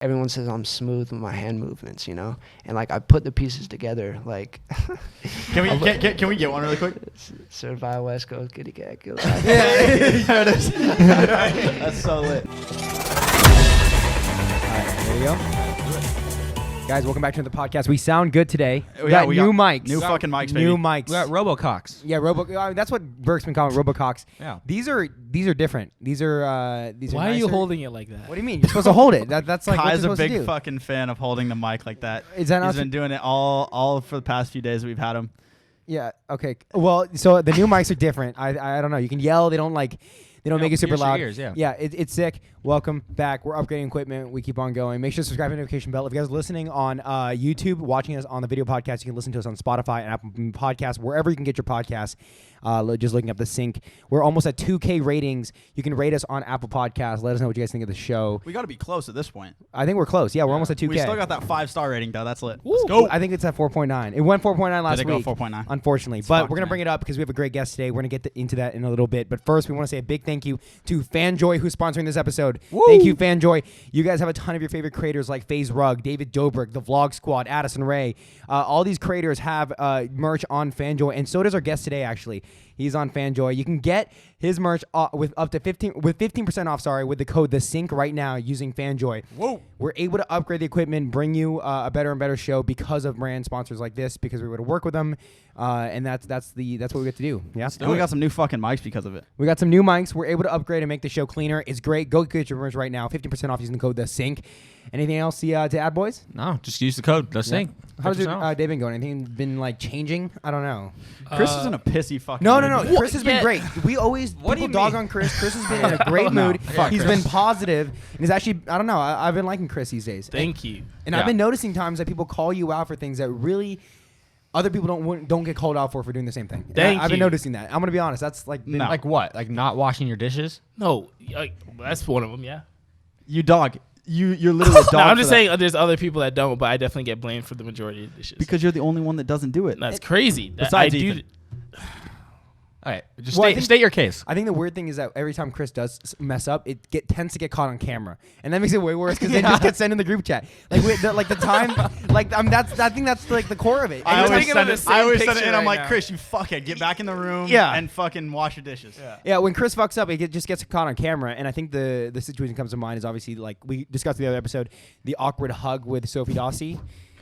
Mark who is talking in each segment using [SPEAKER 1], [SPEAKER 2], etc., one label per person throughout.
[SPEAKER 1] everyone says I'm smooth with my hand movements, you know, and like I put the pieces together. Like,
[SPEAKER 2] can we get one really quick?
[SPEAKER 1] Certified West Coast kitty cat killer.
[SPEAKER 2] Yeah, there it is. That's so lit.
[SPEAKER 3] All right, there you go. Guys, welcome back to the podcast. We sound good today. We got new mics.
[SPEAKER 2] New fucking mics, baby.
[SPEAKER 3] New mics.
[SPEAKER 4] We got Robococks.
[SPEAKER 3] Yeah, that's what Burke's been calling Robococks.
[SPEAKER 4] Yeah.
[SPEAKER 3] These are different. These are
[SPEAKER 5] Why
[SPEAKER 3] are
[SPEAKER 5] are you
[SPEAKER 3] nicer.
[SPEAKER 5] holding it like that?
[SPEAKER 3] What do you mean? You're supposed to hold it. That's like what
[SPEAKER 2] Kai's
[SPEAKER 3] you're
[SPEAKER 2] a
[SPEAKER 3] supposed to
[SPEAKER 2] big
[SPEAKER 3] do.
[SPEAKER 2] fucking fan of holding the mic like that.
[SPEAKER 3] Is that
[SPEAKER 2] He's been doing it all for the past few days that we've had him.
[SPEAKER 3] Yeah. Okay. Well, so the new mics are different. I don't know. You can yell. They don't make it super
[SPEAKER 4] pierce your
[SPEAKER 3] loud.
[SPEAKER 4] ears, yeah.
[SPEAKER 3] Yeah. It's sick. Welcome back. We're upgrading equipment. We keep on going. Make sure to subscribe to the notification bell. If you guys are listening on YouTube, watching us on the video podcast, you can listen to us on Spotify and Apple Podcasts, wherever you can get your podcasts. Just looking up TheSync. We're almost at 2K ratings. You can rate us on Apple Podcasts. Let us know what you guys think of the show.
[SPEAKER 2] We got to be close at this point.
[SPEAKER 3] I think we're close. Yeah, we're almost at 2K.
[SPEAKER 2] We still got that 5-star rating though. That's lit.
[SPEAKER 3] Let's go. I think it's at 4.9. It went 4.9 last
[SPEAKER 2] Did
[SPEAKER 3] week.
[SPEAKER 2] it go 4.9?
[SPEAKER 3] Unfortunately. But we're going to bring it up because we have a great guest today. We're going to get into that in a little bit. But first, we want to say a big thank you to Fanjoy, who's sponsoring this episode.
[SPEAKER 2] Woo!
[SPEAKER 3] Thank you, Fanjoy. You guys have a ton of your favorite creators like FaZe Rug, David Dobrik, The Vlog Squad, Addison Ray. All these creators have merch on Fanjoy, and so does our guest today, actually. He's on Fanjoy. You can get his merch with up to 15% off. Sorry, with the code TheSync right now using Fanjoy.
[SPEAKER 2] Whoa!
[SPEAKER 3] We're able to upgrade the equipment, bring you a better and better show because of brand sponsors like this. Because we're able to work with them, and that's what we get to do. Yeah,
[SPEAKER 2] And we got some new fucking mics because of it.
[SPEAKER 3] we got some new mics. We're able to upgrade and make the show cleaner. It's great. Go get your merch right now. 15% off using the code TheSync. Anything else to add, boys?
[SPEAKER 4] No, just use the code. TheSync.
[SPEAKER 3] How's your day been going? Anything been like changing? I don't know.
[SPEAKER 2] Chris isn't a pissy fucking.
[SPEAKER 3] No.
[SPEAKER 2] mood.
[SPEAKER 3] Chris has been great. We always
[SPEAKER 4] What do
[SPEAKER 3] people
[SPEAKER 4] you
[SPEAKER 3] dog
[SPEAKER 4] mean?
[SPEAKER 3] on Chris. Chris has been in a great mood.
[SPEAKER 2] Fuck
[SPEAKER 3] He's
[SPEAKER 2] Chris.
[SPEAKER 3] been positive, and he's actually I don't know. I've been liking Chris these days.
[SPEAKER 5] Thank you.
[SPEAKER 3] And I've been noticing times that people call you out for things that really other people don't get called out for doing the same thing.
[SPEAKER 5] Thank
[SPEAKER 3] I've been
[SPEAKER 5] you.
[SPEAKER 3] noticing that. I'm gonna be honest. That's like
[SPEAKER 2] No.
[SPEAKER 4] Like what? Like not washing your dishes?
[SPEAKER 5] No, that's one of them. Yeah.
[SPEAKER 2] You dog. You're literally a dog.
[SPEAKER 5] No, I'm
[SPEAKER 2] for
[SPEAKER 5] just
[SPEAKER 2] that.
[SPEAKER 5] saying there's other people that don't, but I definitely get blamed for the majority of the dishes.
[SPEAKER 2] Because you're the only one that doesn't do it.
[SPEAKER 5] That's crazy. That
[SPEAKER 2] Besides
[SPEAKER 5] I do.
[SPEAKER 2] Ethan.
[SPEAKER 4] All right, just
[SPEAKER 3] Well, I think-
[SPEAKER 4] state your case.
[SPEAKER 3] I think the weird thing is that every time Chris does mess up, it tends to get caught on camera, and that makes it way worse because they just get sent in the group chat. Like the time, like I think that's like the core of it.
[SPEAKER 2] I
[SPEAKER 5] You're
[SPEAKER 2] always
[SPEAKER 5] thinking
[SPEAKER 2] send
[SPEAKER 5] of
[SPEAKER 2] it.
[SPEAKER 5] the same
[SPEAKER 2] I always send it
[SPEAKER 5] picture
[SPEAKER 2] in. I'm
[SPEAKER 5] right
[SPEAKER 2] like,
[SPEAKER 5] now.
[SPEAKER 2] Chris, you fuckhead, get back in the room.
[SPEAKER 3] Yeah.
[SPEAKER 2] And fucking wash your dishes.
[SPEAKER 3] Yeah, when Chris fucks up, it just gets caught on camera, and I think the situation comes to mind is obviously like we discussed in the other episode, the awkward hug with Sophie Dossi.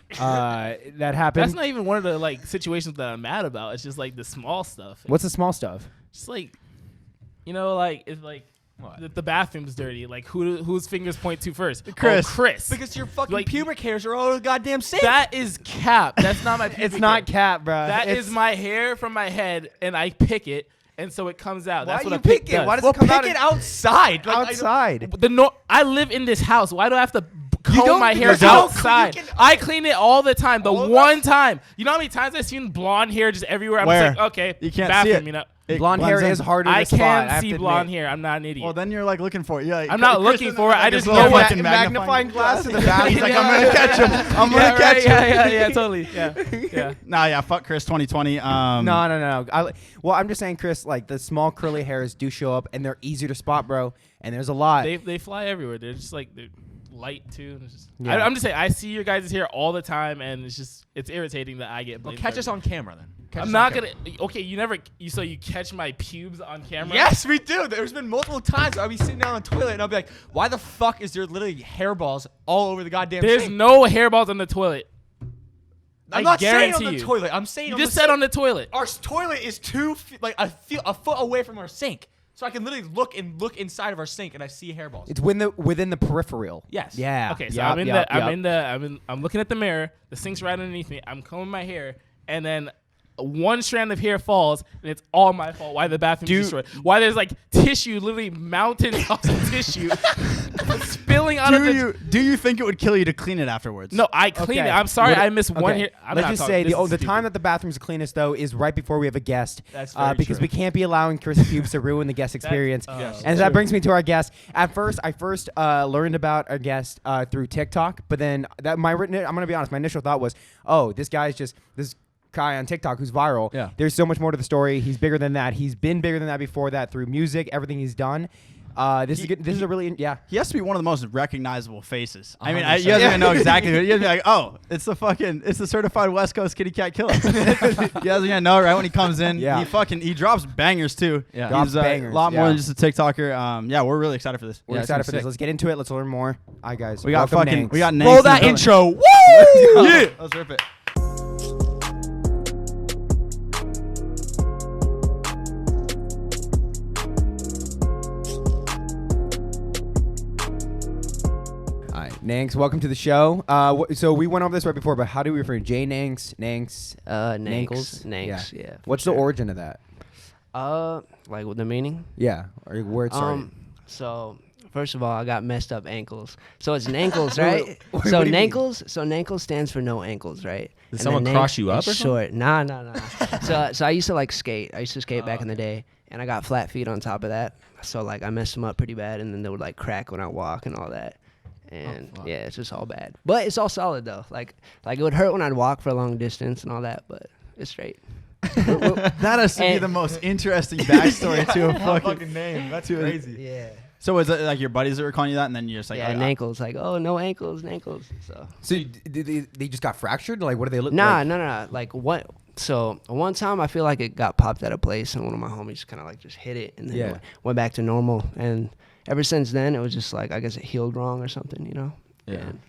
[SPEAKER 3] That happened.
[SPEAKER 5] That's not even one of the like situations that I'm mad about. It's just like the small stuff.
[SPEAKER 3] What's the small stuff?
[SPEAKER 5] Just like, like it's like the bathroom's dirty. Like whose fingers point to first?
[SPEAKER 2] Chris.
[SPEAKER 5] Oh, Chris.
[SPEAKER 4] Because your fucking
[SPEAKER 5] Like-
[SPEAKER 4] pubic hairs are all goddamn sink.
[SPEAKER 5] That is cap. That's not my.
[SPEAKER 3] It's
[SPEAKER 5] pubic
[SPEAKER 3] not
[SPEAKER 5] hair.
[SPEAKER 3] cat, bro.
[SPEAKER 5] That is my hair from my head, and I pick it, and so it comes out.
[SPEAKER 3] Why
[SPEAKER 5] That's
[SPEAKER 3] do
[SPEAKER 5] what
[SPEAKER 3] you
[SPEAKER 5] a pick
[SPEAKER 3] pick it?
[SPEAKER 5] does.
[SPEAKER 3] Why does
[SPEAKER 4] well,
[SPEAKER 3] it come
[SPEAKER 4] pick
[SPEAKER 3] out
[SPEAKER 4] it outside. Like,
[SPEAKER 3] outside.
[SPEAKER 5] I live in this house. Why do I have to comb
[SPEAKER 4] don't-
[SPEAKER 5] my hair
[SPEAKER 4] you don't-
[SPEAKER 5] outside?
[SPEAKER 4] you can-
[SPEAKER 5] I clean it all the time. The
[SPEAKER 4] All the-
[SPEAKER 5] one time. You know how many times I've seen blonde hair just everywhere? I'm
[SPEAKER 2] Where?
[SPEAKER 5] just like, okay,
[SPEAKER 2] You can't
[SPEAKER 5] bathroom,
[SPEAKER 2] see it.
[SPEAKER 5] you know.
[SPEAKER 2] It
[SPEAKER 3] Blonde hair
[SPEAKER 2] blends
[SPEAKER 3] is
[SPEAKER 2] in.
[SPEAKER 3] harder
[SPEAKER 5] I
[SPEAKER 3] to spot.
[SPEAKER 5] can
[SPEAKER 3] have
[SPEAKER 5] see
[SPEAKER 3] to
[SPEAKER 5] blonde
[SPEAKER 3] admit.
[SPEAKER 5] hair. I'm not an idiot.
[SPEAKER 2] Well, then you're like looking for it. Yeah.
[SPEAKER 5] I'm not
[SPEAKER 2] Chris
[SPEAKER 5] looking
[SPEAKER 2] is
[SPEAKER 5] for it.
[SPEAKER 2] like
[SPEAKER 5] I
[SPEAKER 2] his
[SPEAKER 5] just
[SPEAKER 2] little
[SPEAKER 5] know what-
[SPEAKER 2] fucking
[SPEAKER 3] magnifying glass to the bathroom.
[SPEAKER 2] He's like,
[SPEAKER 5] Yeah.
[SPEAKER 2] I'm gonna catch him. I'm gonna
[SPEAKER 5] yeah,
[SPEAKER 2] catch him.
[SPEAKER 5] yeah, totally. Yeah.
[SPEAKER 2] Nah, yeah. Fuck Chris 2020.
[SPEAKER 3] No. Well, I'm just saying, Chris, like the small curly hairs do show up, and they're easier to spot, bro. And there's a lot.
[SPEAKER 5] They fly everywhere. They're just like they're light too. And it's just,
[SPEAKER 3] Yeah.
[SPEAKER 5] I'm just saying I see your guys' hair all the time, and it's irritating that I get
[SPEAKER 4] Well,
[SPEAKER 5] blamed.
[SPEAKER 4] catch
[SPEAKER 5] for
[SPEAKER 4] us on camera then. Catch
[SPEAKER 5] I'm
[SPEAKER 4] us
[SPEAKER 5] not
[SPEAKER 4] on
[SPEAKER 5] gonna.
[SPEAKER 4] camera.
[SPEAKER 5] Okay, you catch my pubes on camera.
[SPEAKER 4] Yes, we do. There's been multiple times I'll be sitting down on the toilet and I'll be like, why the fuck is there literally hairballs all over the goddamn
[SPEAKER 5] There's
[SPEAKER 4] sink?
[SPEAKER 5] no hairballs on the toilet.
[SPEAKER 4] I'm
[SPEAKER 5] I
[SPEAKER 4] not saying on
[SPEAKER 5] guarantee
[SPEAKER 4] the
[SPEAKER 5] you.
[SPEAKER 4] toilet. I'm saying
[SPEAKER 5] You
[SPEAKER 4] on
[SPEAKER 5] just
[SPEAKER 4] the
[SPEAKER 5] said
[SPEAKER 4] sink.
[SPEAKER 5] on the toilet.
[SPEAKER 4] Our toilet is a foot away from our sink. So I can literally look inside of our sink and I see hairballs.
[SPEAKER 3] It's within the peripheral.
[SPEAKER 4] Yes.
[SPEAKER 3] Yeah.
[SPEAKER 5] Okay, so
[SPEAKER 3] Yep,
[SPEAKER 5] I'm looking at the mirror. The sink's right underneath me. I'm combing my hair, and then one strand of hair falls, and it's all my fault. Why the bathroom's destroyed? Why there's like tissue, literally mountains of tissue spilling out of the.
[SPEAKER 2] Do you think it would kill you to clean it afterwards?
[SPEAKER 5] No, I clean
[SPEAKER 3] Okay.
[SPEAKER 5] it. I'm sorry,
[SPEAKER 3] What-
[SPEAKER 5] I missed one
[SPEAKER 3] okay.
[SPEAKER 5] hair. I'm
[SPEAKER 3] Let's
[SPEAKER 5] not
[SPEAKER 3] just
[SPEAKER 5] talking-
[SPEAKER 3] say
[SPEAKER 5] this
[SPEAKER 3] the
[SPEAKER 5] is
[SPEAKER 3] time
[SPEAKER 5] stupid.
[SPEAKER 3] that the bathroom's the cleanest though is right before we have a guest.
[SPEAKER 4] That's very
[SPEAKER 3] because
[SPEAKER 4] true.
[SPEAKER 3] we can't be allowing Chris pubes to ruin the guest experience.
[SPEAKER 5] yes.
[SPEAKER 3] And that brings me to our guest. I first learned about our guest through TikTok, but then I'm gonna be honest. My initial thought was, oh, this guy's just this guy on TikTok who's viral.
[SPEAKER 4] Yeah.
[SPEAKER 3] There's so much more to the story. He's bigger than that. He's been bigger than that before that through music, everything he's done. This is good. This is a really
[SPEAKER 2] He has to be one of the most recognizable faces. I mean,
[SPEAKER 4] 100%.
[SPEAKER 2] you guys even know exactly who. You guys be like, oh, it's the certified West Coast kitty cat killer. You guys are gonna know right when he comes in.
[SPEAKER 3] Yeah.
[SPEAKER 2] He drops bangers too.
[SPEAKER 4] Yeah.
[SPEAKER 3] Drops
[SPEAKER 2] He's
[SPEAKER 3] bangers,
[SPEAKER 2] a lot more
[SPEAKER 3] yeah.
[SPEAKER 2] than just a TikToker. Yeah, we're really excited for this.
[SPEAKER 3] We're
[SPEAKER 2] Yeah,
[SPEAKER 3] excited
[SPEAKER 2] it's
[SPEAKER 3] for
[SPEAKER 2] gonna
[SPEAKER 3] this.
[SPEAKER 2] be
[SPEAKER 3] Let's get into it. Let's learn more. All right, guys.
[SPEAKER 2] sick. We got
[SPEAKER 3] Welcome, Nanks.
[SPEAKER 2] Nanks
[SPEAKER 4] Roll that
[SPEAKER 2] in the
[SPEAKER 4] intro. Woo!
[SPEAKER 2] building. Let's rip it.
[SPEAKER 3] All right, Nanks, welcome to the show. So we went over this right before, but how do we refer to J Nanks, Nanks?
[SPEAKER 1] Nankles.
[SPEAKER 3] Nankles?
[SPEAKER 1] Nanks. Yeah. for
[SPEAKER 3] What's
[SPEAKER 1] sure.
[SPEAKER 3] the origin of that?
[SPEAKER 1] Like with the meaning?
[SPEAKER 3] Yeah, or where it started.
[SPEAKER 1] So first of all, I got messed up ankles. So it's Nankles,
[SPEAKER 3] Wait,
[SPEAKER 1] right?
[SPEAKER 3] wait, what
[SPEAKER 1] So
[SPEAKER 3] do you mean?
[SPEAKER 1] Nankles. So Nankles stands for no ankles, right?
[SPEAKER 4] Did
[SPEAKER 1] And
[SPEAKER 4] someone
[SPEAKER 1] then
[SPEAKER 4] cross
[SPEAKER 1] Nank
[SPEAKER 4] you up
[SPEAKER 1] is
[SPEAKER 4] or
[SPEAKER 1] short. Nah. So I used to like skate. I used to skate back in the day, and I got flat feet on top of that. So like I messed them up pretty bad, and then they would like crack when I walk and all that. And yeah, it's just all bad. But it's all solid though. Like it would hurt when I'd walk for a long distance and all that, but it's straight.
[SPEAKER 2] That has to be
[SPEAKER 1] And-
[SPEAKER 2] the most interesting backstory to a fucking.
[SPEAKER 4] name. That's
[SPEAKER 2] to a-
[SPEAKER 4] crazy.
[SPEAKER 1] Yeah.
[SPEAKER 2] So was it like your buddies that were calling you that, and then you're just like,
[SPEAKER 1] Yeah,
[SPEAKER 2] oh,
[SPEAKER 1] Nankles. Like, oh, no ankles, Nankles. So.
[SPEAKER 3] So they just got fractured? Like, what do they look
[SPEAKER 1] Nah,
[SPEAKER 3] like?
[SPEAKER 1] no. Like what? So one time I feel like it got popped out of place, and one of my homies kind of like just hit it, and then
[SPEAKER 3] Yeah.
[SPEAKER 1] it went back to normal. And ever since then, it was just like I guess it healed wrong or something, you know.
[SPEAKER 4] Yeah.
[SPEAKER 1] And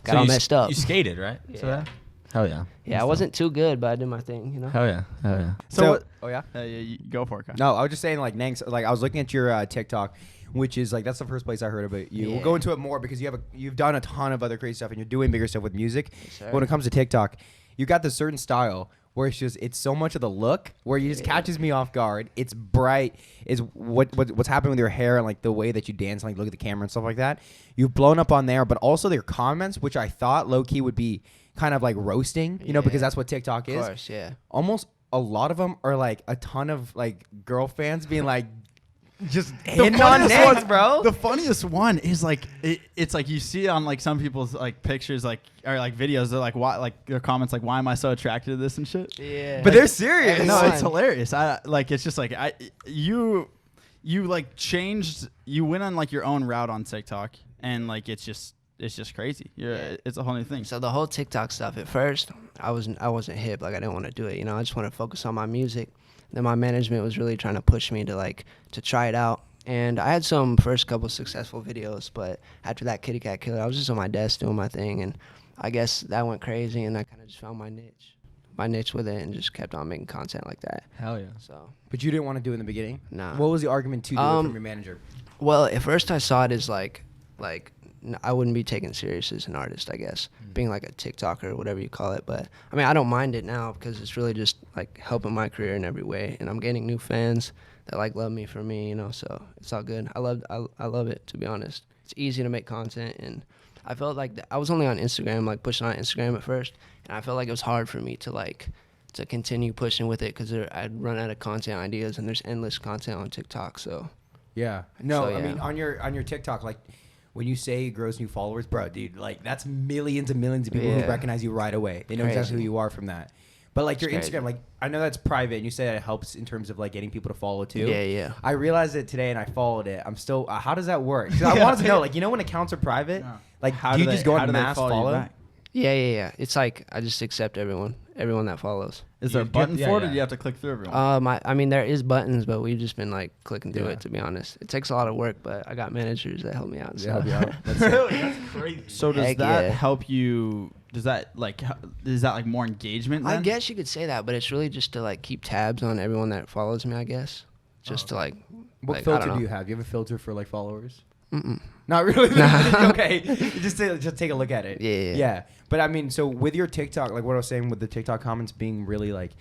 [SPEAKER 1] got all messed up.
[SPEAKER 4] You skated, right?
[SPEAKER 1] Yeah.
[SPEAKER 4] Hell yeah.
[SPEAKER 1] Yeah, I wasn't too good, but I did my thing, you know.
[SPEAKER 4] Hell yeah. Hell yeah.
[SPEAKER 2] So, what,
[SPEAKER 3] oh yeah.
[SPEAKER 2] you go for it, Kyle.
[SPEAKER 3] No, I was just saying, like, Nanks, like, I was looking at your TikTok, which is, like, that's the first place I heard about you. We'll
[SPEAKER 1] Yeah.
[SPEAKER 3] go into it more because you've done a ton of other crazy stuff, and you're doing bigger stuff with music.
[SPEAKER 1] sir.
[SPEAKER 3] But when it comes to TikTok, you got this certain style where it's so much of the look where you just catches me off guard. It's bright. Is what's happening with your hair and, like, the way that you dance, and, like, look at the camera and stuff like that. You've blown up on there, but also their comments, which I thought low-key would be kind of, like, roasting, you know, because
[SPEAKER 1] Yeah.
[SPEAKER 3] that's what TikTok is.
[SPEAKER 1] Of course, yeah.
[SPEAKER 3] Almost a lot of them are like a ton of like girl fans being like just
[SPEAKER 2] The
[SPEAKER 3] hitting on
[SPEAKER 2] funniest
[SPEAKER 3] Nanks,
[SPEAKER 2] one-
[SPEAKER 3] bro.
[SPEAKER 2] The funniest one is like it's like you see it on like some people's like pictures like or like videos. They're like why like their comments like why am I so attracted to this and shit.
[SPEAKER 1] Yeah.
[SPEAKER 3] But they're serious.
[SPEAKER 2] No,
[SPEAKER 1] Fun.
[SPEAKER 2] it's hilarious. I like it's just like you like changed. You went on like your own route on TikTok and like it's just crazy. It's a whole new thing.
[SPEAKER 1] So the whole TikTok stuff, at first, I wasn't hip. Like I didn't want to do it. You know, I just wanted to focus on my music. Then my management was really trying to push me to try it out. And I had some first couple successful videos, but after that Kitty Cat Killer, I was just on my desk doing my thing, and I guess that went crazy, and I kind of just found my niche with it, and just kept on making content like that.
[SPEAKER 4] Hell yeah.
[SPEAKER 1] So,
[SPEAKER 3] But you didn't want to do it in the beginning.
[SPEAKER 1] Nah.
[SPEAKER 3] What was the argument to do it from your manager?
[SPEAKER 1] well, at first I saw it as I wouldn't be taken serious as an artist, I guess, being like a TikToker or whatever you call it. But I mean, I don't mind it now because it's really just like helping my career in every way, and I'm gaining new fans that like love me for me, you know. So it's all good. I love it, to be honest. It's easy to make content, and I felt like I was only on Instagram, like pushing on Instagram at first, and I felt like it was hard for me to continue pushing with it because I'd run out of content ideas, and there's endless content on TikTok. So
[SPEAKER 3] Yeah. No,
[SPEAKER 1] So,
[SPEAKER 3] I
[SPEAKER 1] yeah.
[SPEAKER 3] mean on your TikTok, like when you say grows new followers, bro, dude, like that's millions and millions of people who
[SPEAKER 1] Yeah.
[SPEAKER 3] recognize you right away. They know exactly who
[SPEAKER 1] Crazy.
[SPEAKER 3] you are from that. But like your
[SPEAKER 1] It's
[SPEAKER 3] Instagram,
[SPEAKER 1] crazy.
[SPEAKER 3] like I know that's private, and you say that it helps in terms of like getting people to follow too.
[SPEAKER 1] Yeah.
[SPEAKER 3] I realized it today, and I followed it. I'm still. How does that work? 'Cause I wanted to know, like, you know, when accounts are private,
[SPEAKER 2] Yeah.
[SPEAKER 3] like,
[SPEAKER 2] How
[SPEAKER 3] do you
[SPEAKER 2] they-
[SPEAKER 3] just go
[SPEAKER 2] how
[SPEAKER 3] on
[SPEAKER 2] do they
[SPEAKER 3] mass
[SPEAKER 2] follow you
[SPEAKER 3] follow?
[SPEAKER 2] back?
[SPEAKER 1] Yeah. It's like I just accept everyone that follows.
[SPEAKER 2] Is there a
[SPEAKER 3] You-
[SPEAKER 2] button
[SPEAKER 3] yeah,
[SPEAKER 2] for it,
[SPEAKER 3] yeah.
[SPEAKER 2] or do you have to click through everyone?
[SPEAKER 1] I mean, there is buttons, but we've just been like clicking through
[SPEAKER 3] Yeah.
[SPEAKER 1] it. To be honest, it takes a lot of work, but I got managers that help me out. So.
[SPEAKER 3] That's it.
[SPEAKER 4] Really? That's crazy.
[SPEAKER 2] So does
[SPEAKER 1] Heck
[SPEAKER 2] that
[SPEAKER 1] yeah.
[SPEAKER 2] help you? Does that like more engagement?
[SPEAKER 1] I
[SPEAKER 2] Then?
[SPEAKER 1] guess you could say that, but it's really just to like keep tabs on everyone that follows me. I guess just to like.
[SPEAKER 3] What
[SPEAKER 1] like, I
[SPEAKER 3] filter
[SPEAKER 1] don't
[SPEAKER 3] do you
[SPEAKER 1] know.
[SPEAKER 3] have? Do you have a filter for like followers?
[SPEAKER 1] Mm-mm.
[SPEAKER 3] Not really.
[SPEAKER 1] Nah.
[SPEAKER 3] Okay. Just take a look at it.
[SPEAKER 1] Yeah.
[SPEAKER 3] But I mean, so with your TikTok, like what I was saying with the TikTok comments being really like,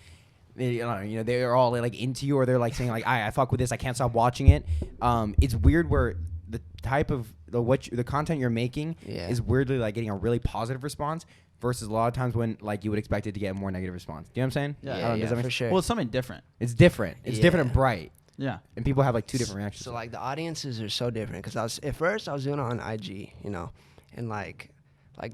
[SPEAKER 3] they're all like into you, or they're like saying like, I fuck with this, I can't stop watching it. It's weird where the type of the content you're making
[SPEAKER 1] Yeah.
[SPEAKER 3] is weirdly like getting a really positive response versus a lot of times when like you would expect it to get a more negative response. Do you know what I'm saying?
[SPEAKER 2] Yeah.
[SPEAKER 3] I don't know, does that make
[SPEAKER 1] for sure.
[SPEAKER 2] Well, it's something different.
[SPEAKER 3] It's different. It's different and
[SPEAKER 1] Yeah.
[SPEAKER 3] bright,
[SPEAKER 2] Yeah.
[SPEAKER 3] and people have like two different reactions.
[SPEAKER 1] So like the audiences are so different because at first I was doing it on IG, you know, and like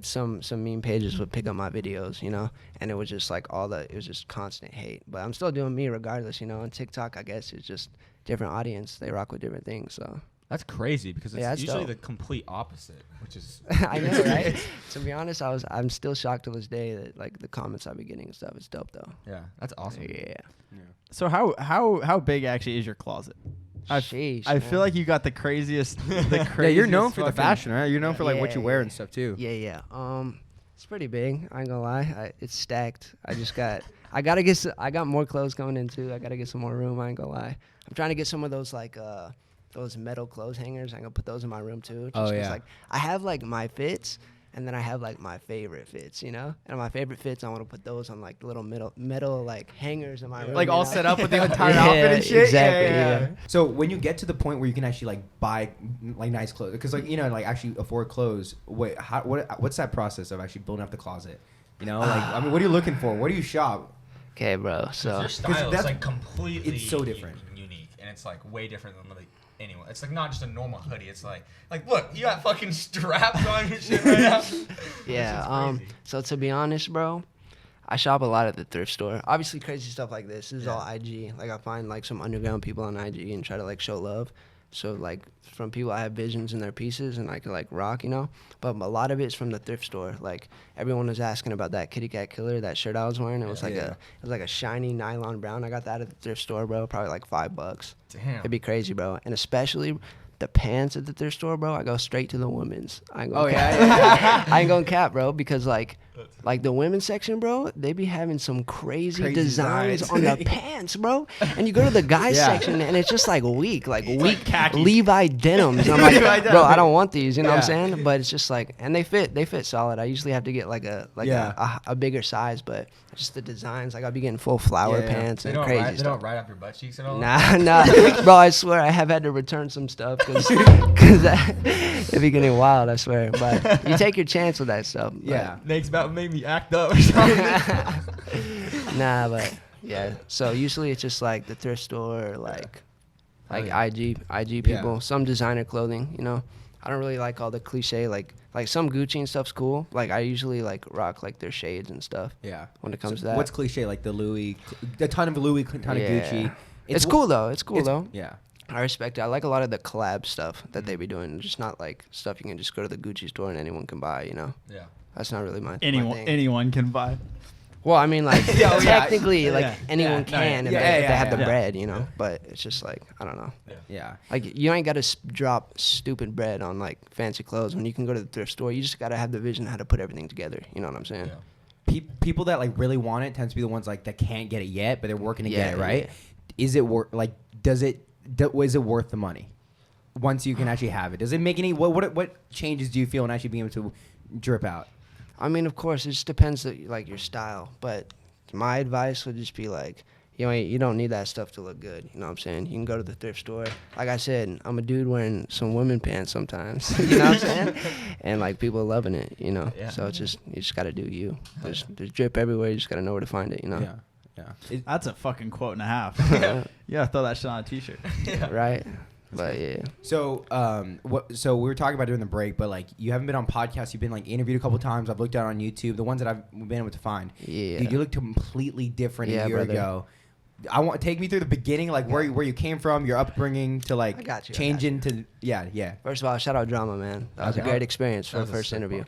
[SPEAKER 1] some meme pages would pick up my videos, you know, and it was just like it was just constant hate. But I'm still doing me regardless, you know. On TikTok, I guess it's just different audience. They rock with different things. So
[SPEAKER 4] That's crazy because it's
[SPEAKER 1] Yeah, that's
[SPEAKER 4] usually
[SPEAKER 1] dope.
[SPEAKER 4] the complete opposite, which is
[SPEAKER 1] I know, right? To be honest, I'm still shocked to this day that like the comments I've been getting and stuff is dope though.
[SPEAKER 4] yeah, that's awesome.
[SPEAKER 1] Yeah.
[SPEAKER 2] So how big actually is your closet?
[SPEAKER 1] Sheesh,
[SPEAKER 2] I
[SPEAKER 1] man.
[SPEAKER 2] feel like you got the craziest.
[SPEAKER 3] Yeah, you're known for the
[SPEAKER 2] fucking-
[SPEAKER 3] fashion, right? You're known for like what you
[SPEAKER 1] Yeah,
[SPEAKER 3] wear
[SPEAKER 1] yeah.
[SPEAKER 3] and stuff too.
[SPEAKER 1] Yeah. It's pretty big. I ain't gonna lie. It's stacked. I got more clothes coming in too. I gotta get some more room. I ain't gonna lie. I'm trying to get some of those like those metal clothes hangers. I'm gonna put those in my room too. Just 'cause,
[SPEAKER 3] yeah.
[SPEAKER 1] Like I have like my fits, and then I have like my favorite fits. You know, and my favorite fits, I want to put those on like the little metal like hangers in my room.
[SPEAKER 2] Like
[SPEAKER 1] you
[SPEAKER 2] all
[SPEAKER 1] know?
[SPEAKER 2] set up with the entire
[SPEAKER 1] Yeah,
[SPEAKER 2] outfit and shit.
[SPEAKER 1] exactly,
[SPEAKER 2] Yeah.
[SPEAKER 1] yeah.
[SPEAKER 3] So when you get to the point where you can actually like buy like nice clothes, because like like actually afford clothes, what's that process of actually building up the closet? Like I mean, what are you looking for? Where do you shop?
[SPEAKER 1] Okay, bro. So
[SPEAKER 4] Your style is
[SPEAKER 3] that's-
[SPEAKER 4] like completely
[SPEAKER 3] it's so different.
[SPEAKER 4] unique, and it's like way different than like anyone. It's like not just a normal hoodie. It's like look, you got fucking straps on your shit right now.
[SPEAKER 1] yeah. So to be honest, bro, I shop a lot at the thrift store. Obviously, crazy stuff like this is all IG. Like I find like some underground people on IG and try to like show love. So like from people, I have visions in their pieces and I can like rock, But a lot of it's from the thrift store. Like everyone was asking about that Kitty Cat Killer, that shirt I was wearing. It was like a shiny nylon brown. I got that at the thrift store, bro. Probably like $5.
[SPEAKER 4] Damn.
[SPEAKER 1] It'd be crazy, bro. And especially the pants at the thrift store, bro. I go straight to the women's. I ain't gonna cap. I ain't gonna cap, bro, because like the women's section, bro, they be having some crazy designs on the pants, bro. And you go to the guys section and it's just like weak
[SPEAKER 2] khakis.
[SPEAKER 1] Levi denims. And I'm like,
[SPEAKER 2] Levi
[SPEAKER 1] bro,
[SPEAKER 2] denim.
[SPEAKER 1] I don't want these, you know what I'm
[SPEAKER 3] Yeah.
[SPEAKER 1] saying? But it's just like, and they fit solid. I usually have to get like a bigger size, but just the designs, like I'll be getting full flower pants
[SPEAKER 4] They
[SPEAKER 1] and
[SPEAKER 4] don't
[SPEAKER 1] crazy
[SPEAKER 4] ride, they
[SPEAKER 1] stuff.
[SPEAKER 4] don't ride up your butt cheeks at all.
[SPEAKER 1] Nah, bro. I swear I have had to return some stuff because it'd be getting wild. I swear, but you take your chance with that stuff. but-
[SPEAKER 3] Yeah.
[SPEAKER 4] Nate's about to make me act up or something.
[SPEAKER 1] Nah, but yeah. So usually it's just like the thrift store, or like IG people, some designer clothing. I don't really like all the cliche like some Gucci and stuff's cool. Like I usually like rock like their shades and stuff.
[SPEAKER 3] Yeah.
[SPEAKER 1] When it comes to that.
[SPEAKER 3] What's cliche like the Louis, a ton of Louis, ton of Gucci.
[SPEAKER 1] It's cool though. It's cool though.
[SPEAKER 3] Yeah.
[SPEAKER 1] I respect it. I like a lot of the collab stuff that they be doing. Just not like stuff you can just go to the Gucci store and anyone can buy.
[SPEAKER 4] Yeah.
[SPEAKER 1] That's not really my
[SPEAKER 2] Anyone
[SPEAKER 1] thing.
[SPEAKER 2] anyone can buy.
[SPEAKER 1] Well, I mean, like technically, like anyone
[SPEAKER 2] Yeah.
[SPEAKER 1] can if,
[SPEAKER 3] Yeah,
[SPEAKER 1] they,
[SPEAKER 3] yeah,
[SPEAKER 1] if they have
[SPEAKER 3] yeah.
[SPEAKER 1] the bread, But it's just like I don't know.
[SPEAKER 3] Yeah.
[SPEAKER 1] Like you ain't got to drop stupid bread on like fancy clothes when you can go to the thrift store. You just got to have the vision how to put everything together. You know what I'm saying?
[SPEAKER 4] Yeah.
[SPEAKER 3] People that like really want it tends to be the ones like that can't get it yet, but they're working to get it,
[SPEAKER 1] Yeah,
[SPEAKER 3] right?
[SPEAKER 1] yeah.
[SPEAKER 3] Is it worth is it worth the money once you can actually have it? Does it make any what changes do you feel in actually being able to drip out?
[SPEAKER 1] I mean, of course, it just depends like your style. But my advice would just be like, you don't need that stuff to look good. You know what I'm saying? You can go to the thrift store. Like I said, I'm a dude wearing some women pants sometimes. You know what I'm saying? And like people are loving it.
[SPEAKER 4] Yeah.
[SPEAKER 1] So it's just you just gotta do you. There's drip everywhere. You just gotta know where to find it.
[SPEAKER 3] Yeah. Yeah.
[SPEAKER 2] That's a fucking quote and a half. Yeah, throw that shit on a t-shirt.
[SPEAKER 1] Right. But yeah.
[SPEAKER 3] So, so we were talking about during the break, but like you haven't been on podcasts. You've been like interviewed a couple times. I've looked out on YouTube, the ones that I've been able to find.
[SPEAKER 1] Yeah.
[SPEAKER 3] Dude, you look completely different a year
[SPEAKER 1] brother.
[SPEAKER 3] ago. Take me through the beginning, like where you came from, your upbringing to like
[SPEAKER 1] I got you.
[SPEAKER 3] changing to yeah.
[SPEAKER 1] First of all, shout out Drama, man. That was a
[SPEAKER 3] Okay.
[SPEAKER 1] great experience for the first interview.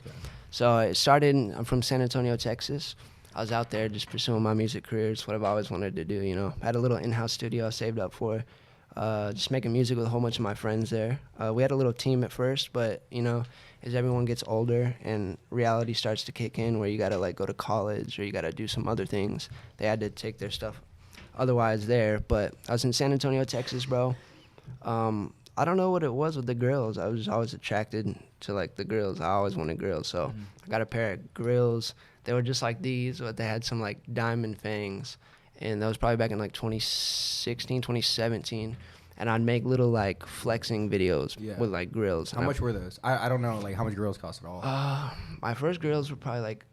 [SPEAKER 1] So it started, I'm from San Antonio, Texas. I was out there just pursuing my music career. It's what I've always wanted to do, I had a little in-house studio I saved up for. Just making music with a whole bunch of my friends there. We had a little team at first, but, as everyone gets older and reality starts to kick in where you got to, like, go to college or you got to do some other things, they had to take their stuff otherwise there. But I was in San Antonio, Texas, bro. I don't know what it was with the grills. I was always attracted to, like, the grills. I always wanted grills. So I got a pair of grills. They were just like these, but they had some, like, diamond fangs. And that was probably back in, like, 2016, 2017. And I'd make little, like, flexing videos with, like, grills.
[SPEAKER 3] How much were those? I don't know, like how much grills cost at all.
[SPEAKER 1] My first grills were probably, like,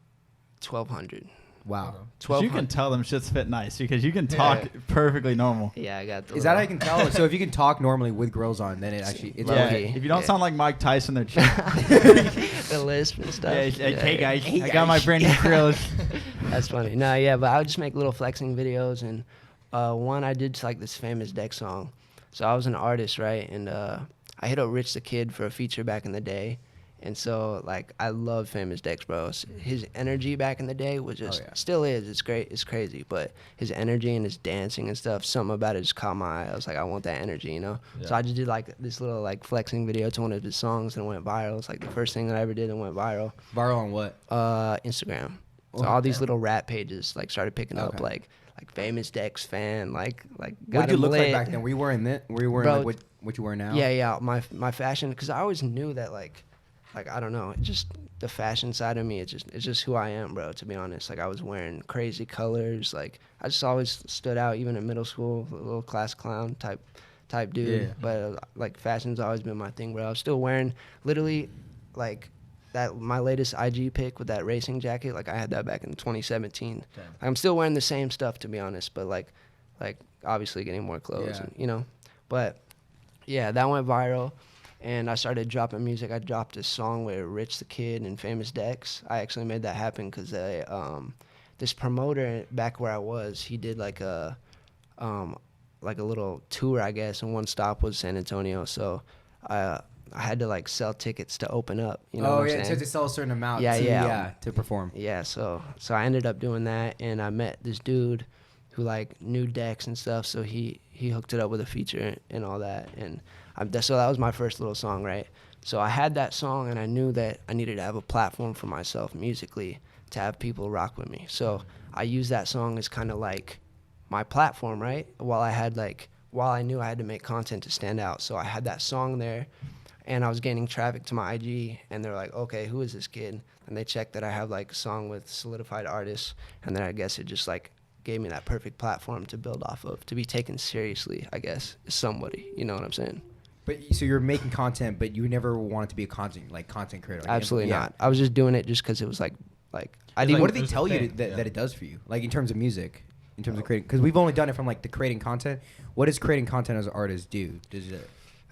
[SPEAKER 1] $1,200.
[SPEAKER 3] Wow.
[SPEAKER 2] You can tell them shits fit nice because you can talk perfectly normal.
[SPEAKER 1] Yeah, I got the
[SPEAKER 3] Is that how you can tell? So if you can talk normally with grills on, then it's
[SPEAKER 1] Yeah.
[SPEAKER 3] okay.
[SPEAKER 2] If you don't sound like Mike Tyson, they're chill.
[SPEAKER 1] the lisp and stuff?
[SPEAKER 2] Hey guys,
[SPEAKER 3] Hey,
[SPEAKER 2] I got my
[SPEAKER 3] guys.
[SPEAKER 2] brand new grills.
[SPEAKER 1] That's funny. No, yeah, but I would just make little flexing videos, and one I did like this famous deck song. So I was an artist, right? And I I hit up Rich the Kid for a feature back in the day. And so, like, I love Famous Dex, bro. His energy back in the day was just, still is. It's great. It's crazy. But his energy and his dancing and stuff, something about it just caught my eye. I was like, I want that energy, you know? Yeah. So I just did, like, this little, like, flexing video to one of his songs and it went viral. It's, like, the first thing that I ever did and went viral.
[SPEAKER 3] Viral on what?
[SPEAKER 1] Instagram. So all these little rap pages, like, started picking up, like Famous Dex fan, like.
[SPEAKER 3] What did you look like back then? Were you wearing that? Were you wearing, like, what you wear now?
[SPEAKER 1] Yeah. My fashion, because I always knew that, like, I don't know, it just the fashion side of me, it's just who I am, bro, to be honest. Like, I was wearing crazy colors, like I just always stood out, even in middle school, a little class clown type dude. Yeah. But like, fashion's always been my thing, bro. I was still wearing literally like that, my latest IG pic with that racing jacket, like I had that back in 2017. Like, I'm still wearing the same stuff, to be honest, but like obviously getting more clothes, and, you know. But yeah, that went viral. And I started dropping music. I dropped a song with Rich the Kid and Famous Dex. I actually made that happen because this promoter back where I was, he did like a little tour, I guess, and one stop was San Antonio. So I had to like sell tickets to open up. You know what I'm saying?
[SPEAKER 3] To sell a certain amount. To perform.
[SPEAKER 1] Yeah, so I ended up doing that, and I met this dude who like knew Dex and stuff. So he hooked it up with a feature and all that, and so that was my first little song, right? So I had that song, and I knew that I needed to have a platform for myself musically to have people rock with me. So I used that song as kind of like my platform, right? While I knew I had to make content to stand out. So I had that song there, and I was gaining traffic to my IG, and they're like, okay, who is this kid? And they checked that I have like a song with solidified artists, and then I guess it just like gave me that perfect platform to build off of, to be taken seriously, I guess, as somebody. You know what I'm saying?
[SPEAKER 3] But so you're making content, but you never wanted to be a content creator. Like,
[SPEAKER 1] absolutely not. I was just doing it just because it was like I didn't.
[SPEAKER 3] What did they tell you that it does for you? Like, in terms of music, in terms of creating, because we've only done it from like the creating content. What does creating content as an artist do? Does it?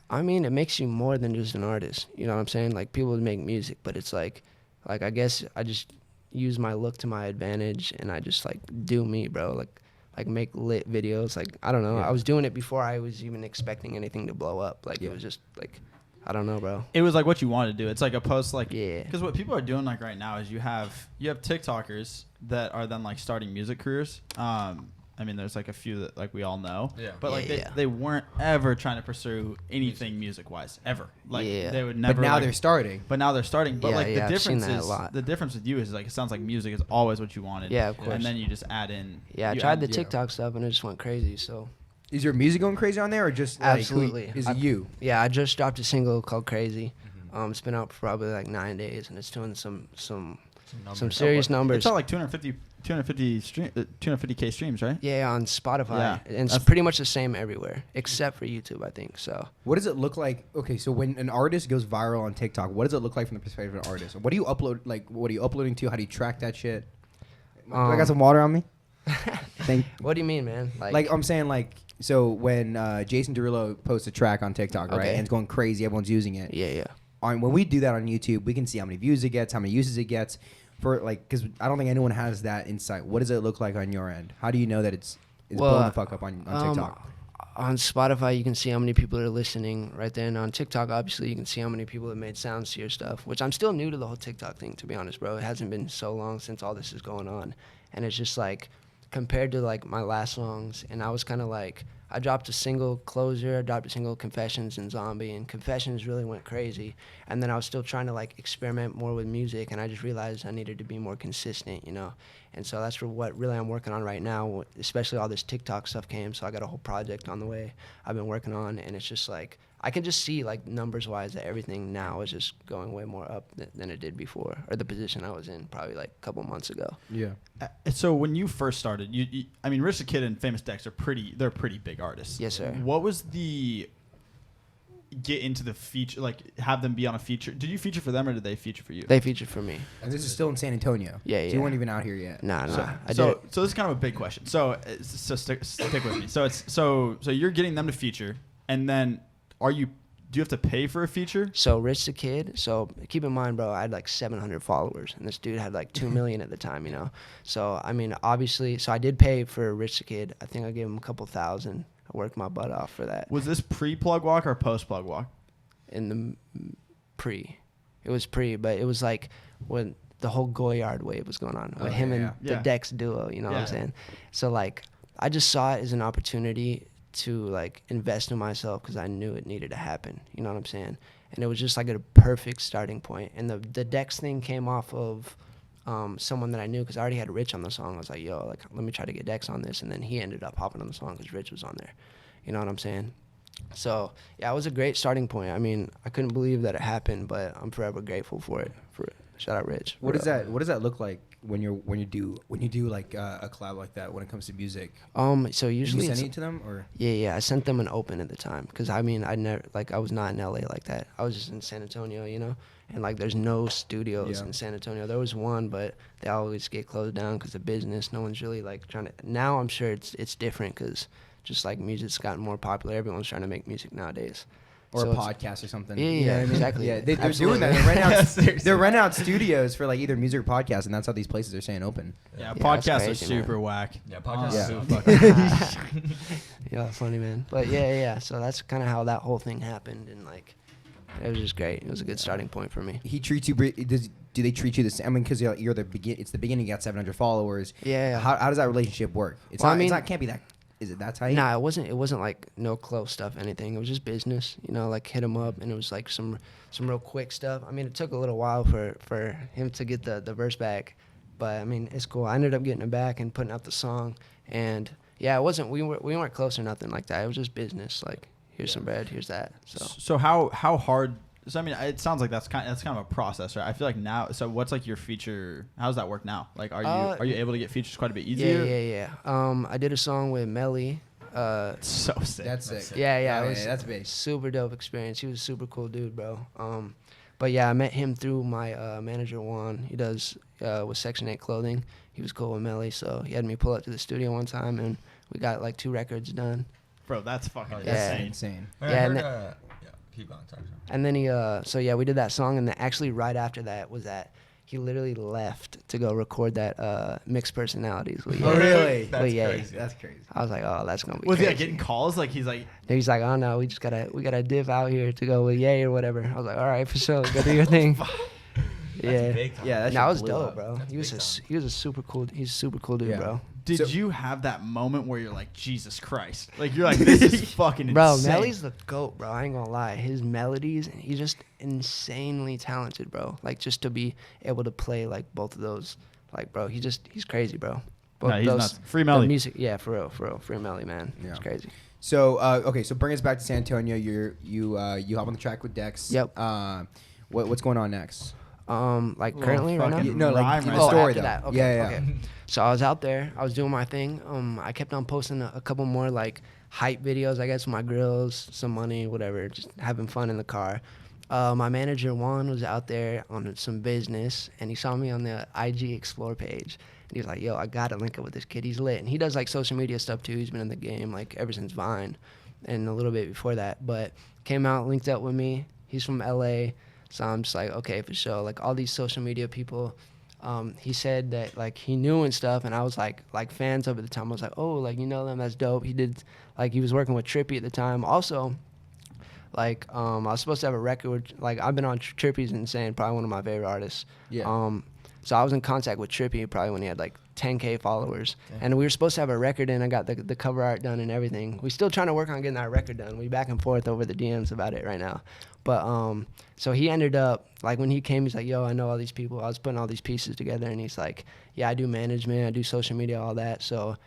[SPEAKER 1] I mean, it makes you more than just an artist. You know what I'm saying? Like, people make music, but it's like I guess I just use my look to my advantage, and I just like do me, bro. Like make lit videos. Like, I don't know. I was doing it before I was even expecting anything to blow up. Like, it was just like, I don't know, bro.
[SPEAKER 2] It was like what you wanted to do. It's like a post, like,
[SPEAKER 1] yeah.
[SPEAKER 2] Because what people are doing like right now is you have TikTokers that are then like starting music careers. I mean, there's like a few that like we all know. Yeah. But like they weren't ever trying to pursue anything music wise ever. Like they would never.
[SPEAKER 3] But now they're starting.
[SPEAKER 2] But like the difference is
[SPEAKER 1] the
[SPEAKER 2] difference with you is like it sounds like music is always what you wanted.
[SPEAKER 1] Yeah, of course.
[SPEAKER 2] And then you just add in.
[SPEAKER 1] Yeah, I tried the TikTok stuff and it just went crazy. So.
[SPEAKER 3] Is your music going crazy on there, or just like,
[SPEAKER 1] absolutely?
[SPEAKER 3] Is it you?
[SPEAKER 1] Yeah, I just dropped a single called Crazy. It's been out for probably like 9 days, and it's doing some serious numbers.
[SPEAKER 2] It's all like 250K streams, right?
[SPEAKER 1] Yeah, on Spotify.
[SPEAKER 2] Yeah.
[SPEAKER 1] And it's pretty much the same everywhere, except for YouTube, I think. So.
[SPEAKER 3] What does it look like? Okay, so when an artist goes viral on TikTok, what does it look like from the perspective of an artist? What do you upload? Like, what are you uploading to? How do you track that shit? I got some water on me.
[SPEAKER 1] What do you mean, man?
[SPEAKER 3] Like I'm saying, like, so when Jason Derulo posts a track on TikTok, right, and it's going crazy, everyone's using it.
[SPEAKER 1] Yeah.
[SPEAKER 3] When we do that on YouTube, we can see how many views it gets, how many uses it gets. For like, because I don't think anyone has that insight. What does it look like on your end? How do you know that it's blowing the fuck up on TikTok?
[SPEAKER 1] On Spotify, you can see how many people are listening right there. And on TikTok, obviously, you can see how many people have made sounds to your stuff, which I'm still new to the whole TikTok thing, to be honest, bro. It hasn't been so long since all this is going on. And it's just like, compared to like my last songs, and I was kind of like, I dropped a single Closer, I dropped a single Confessions and Zombie, and Confessions really went crazy. And then I was still trying to like experiment more with music, and I just realized I needed to be more consistent, you know? And so that's what really I'm working on right now, especially all this TikTok stuff came, so I got a whole project on the way I've been working on, and it's just like, I can just see like numbers-wise that everything now is just going way more up than it did before, or the position I was in probably like a couple months ago.
[SPEAKER 3] Yeah.
[SPEAKER 2] So when you first started, I mean, Rich the Kid and Famous Dex are pretty big artists.
[SPEAKER 1] Yes, sir.
[SPEAKER 2] What was the get into the feature, like have them be on a feature? Did you feature for them or did they feature for you?
[SPEAKER 1] They featured for me.
[SPEAKER 3] And this is still in San Antonio.
[SPEAKER 1] Yeah.
[SPEAKER 3] So you weren't even out here yet.
[SPEAKER 1] Nah.
[SPEAKER 2] So this is kind of a big question. So stick with me. So you're getting them to feature, and then do you have to pay for a feature?
[SPEAKER 1] So Rich the Kid, so keep in mind, bro, I had like 700 followers, and this dude had like 2 million at the time, you know? So, I mean, obviously, so I did pay for Rich the Kid. I think I gave him a couple thousand. I worked my butt off for that.
[SPEAKER 2] Was this pre-plug walk or post-plug walk?
[SPEAKER 1] pre. It was pre, but it was like when the whole Goyard wave was going on with him and the Dex duo, you know what I'm saying? So like I just saw it as an opportunity to like invest in myself because I knew it needed to happen, you know what I'm saying? And it was just like a perfect starting point. And the Dex thing came off of someone that I knew because I already had Rich on the song. I was like, yo, like let me try to get Dex on this, and then he ended up hopping on the song because Rich was on there, you know what I'm saying? So yeah, it was a great starting point. I mean, I couldn't believe that it happened, but I'm forever grateful for it. Shout out Rich.
[SPEAKER 3] What does that look like when you do like a collab like that when it comes to music?
[SPEAKER 1] So usually
[SPEAKER 3] you send it to them or?
[SPEAKER 1] Yeah, I sent them an open at the time because I mean I was not in LA like that. I was just in San Antonio, you know, and like there's no studios in San Antonio. There was one, but they always get closed down because of business. No one's really like trying to. Now I'm sure it's different because just like music's gotten more popular. Everyone's trying to make music nowadays.
[SPEAKER 3] Or so a podcast or something.
[SPEAKER 1] Yeah,
[SPEAKER 3] you know what I mean?
[SPEAKER 1] Exactly.
[SPEAKER 3] Yeah, they're doing that. They're renting out studios for like either music or podcasts, and that's how these places are staying open.
[SPEAKER 2] Yeah, podcasts are super whack.
[SPEAKER 4] Yeah, podcasts are super fucking
[SPEAKER 1] Yeah, funny, man. But yeah. So that's kind of how that whole thing happened, and like, it was just great. It was a good starting point for me.
[SPEAKER 3] He treats you. Do they treat you the same? I mean, because you're the begin. It's the beginning. You got 700 followers.
[SPEAKER 1] Yeah.
[SPEAKER 3] How does that relationship work? It's not. Can't be that. Is it that tight?
[SPEAKER 1] Nah, it wasn't like no close stuff, anything. It was just business, you know, like hit him up, and it was like some real quick stuff. I mean, it took a little while for him to get the verse back, but I mean, it's cool. I ended up getting it back and putting out the song, and yeah, it wasn't, we weren't close or nothing like that. It was just business, like here's some bread, here's that.
[SPEAKER 2] So how hard? So I mean, it sounds like that's kind of a process, right? I feel like now. So what's like your feature? How does that work now? Like, are you able to get features quite a bit easier?
[SPEAKER 1] Yeah. I did a song with Melly.
[SPEAKER 2] So sick.
[SPEAKER 3] That's sick.
[SPEAKER 1] Yeah. It was
[SPEAKER 3] that's big.
[SPEAKER 1] Super dope experience. He was a super cool dude, bro. But yeah, I met him through my manager Juan. He does with Section 8 clothing. He was cool with Melly, so he had me pull up to the studio one time, and we got like 2 records done.
[SPEAKER 2] Bro, that's fucking
[SPEAKER 3] insane.
[SPEAKER 4] Keep going. Sorry.
[SPEAKER 1] And then we did that song, and then actually right after that was that he literally left to go record that Mixed Personalities.
[SPEAKER 3] Oh, really?
[SPEAKER 1] That's
[SPEAKER 3] crazy. That's crazy.
[SPEAKER 1] I was like, oh, that's gonna be.
[SPEAKER 2] Was
[SPEAKER 1] crazy.
[SPEAKER 2] he like getting calls? Like he's like,
[SPEAKER 1] oh no, we gotta dip out here to go with Ye or whatever. I was like, all right, for sure, go do your thing.
[SPEAKER 3] Yeah,
[SPEAKER 1] that was dope, bro. He was a super cool. He's a super cool dude, bro.
[SPEAKER 2] Did you have that moment where you're like, Jesus Christ? Like, you're like, this is fucking insane.
[SPEAKER 1] Bro, Melly's the GOAT, bro. I ain't gonna lie. His melodies, he's just insanely talented, bro. Like, just to be able to play, like, both of those. Like, bro, he's crazy, bro. Both
[SPEAKER 2] he's nuts. Free Melly.
[SPEAKER 1] Music, yeah, for real. Free Melly, man. Yeah. It's crazy.
[SPEAKER 3] So, so bring us back to San Antonio. You hop on the track with Dex.
[SPEAKER 1] Yep.
[SPEAKER 3] What's going on next?
[SPEAKER 1] Like currently right now?
[SPEAKER 3] No, like the story though.
[SPEAKER 1] That. Okay, okay. So I was out there. I was doing my thing. I kept on posting a couple more like hype videos, I guess, with my grills, some money, whatever, just having fun in the car. My manager Juan was out there on some business, and he saw me on the IG Explore page. And he was like, "Yo, I gotta link up with this kid. He's lit." And he does like social media stuff too. He's been in the game like ever since Vine, and a little bit before that. But came out, linked up with me. He's from LA. So I'm just like, okay, for sure. Like all these social media people, he said that like he knew and stuff, and I was like fans of it at the time. I was like, oh, like you know them, that's dope. He did like he was working with Trippy at the time. Also, like I was supposed to have a record. Like I've been on Trippy's insane, probably one of my favorite artists.
[SPEAKER 3] Yeah.
[SPEAKER 1] So I was in contact with Trippy probably when he had like 10K followers, and we were supposed to have a record in. I got the cover art done and everything. We're still trying to work on getting that record done. We back and forth over the DMs about it right now. But so he ended up, like when he came, he's like, yo, I know all these people. I was putting all these pieces together, and he's like, yeah, I do management, I do social media, all that. So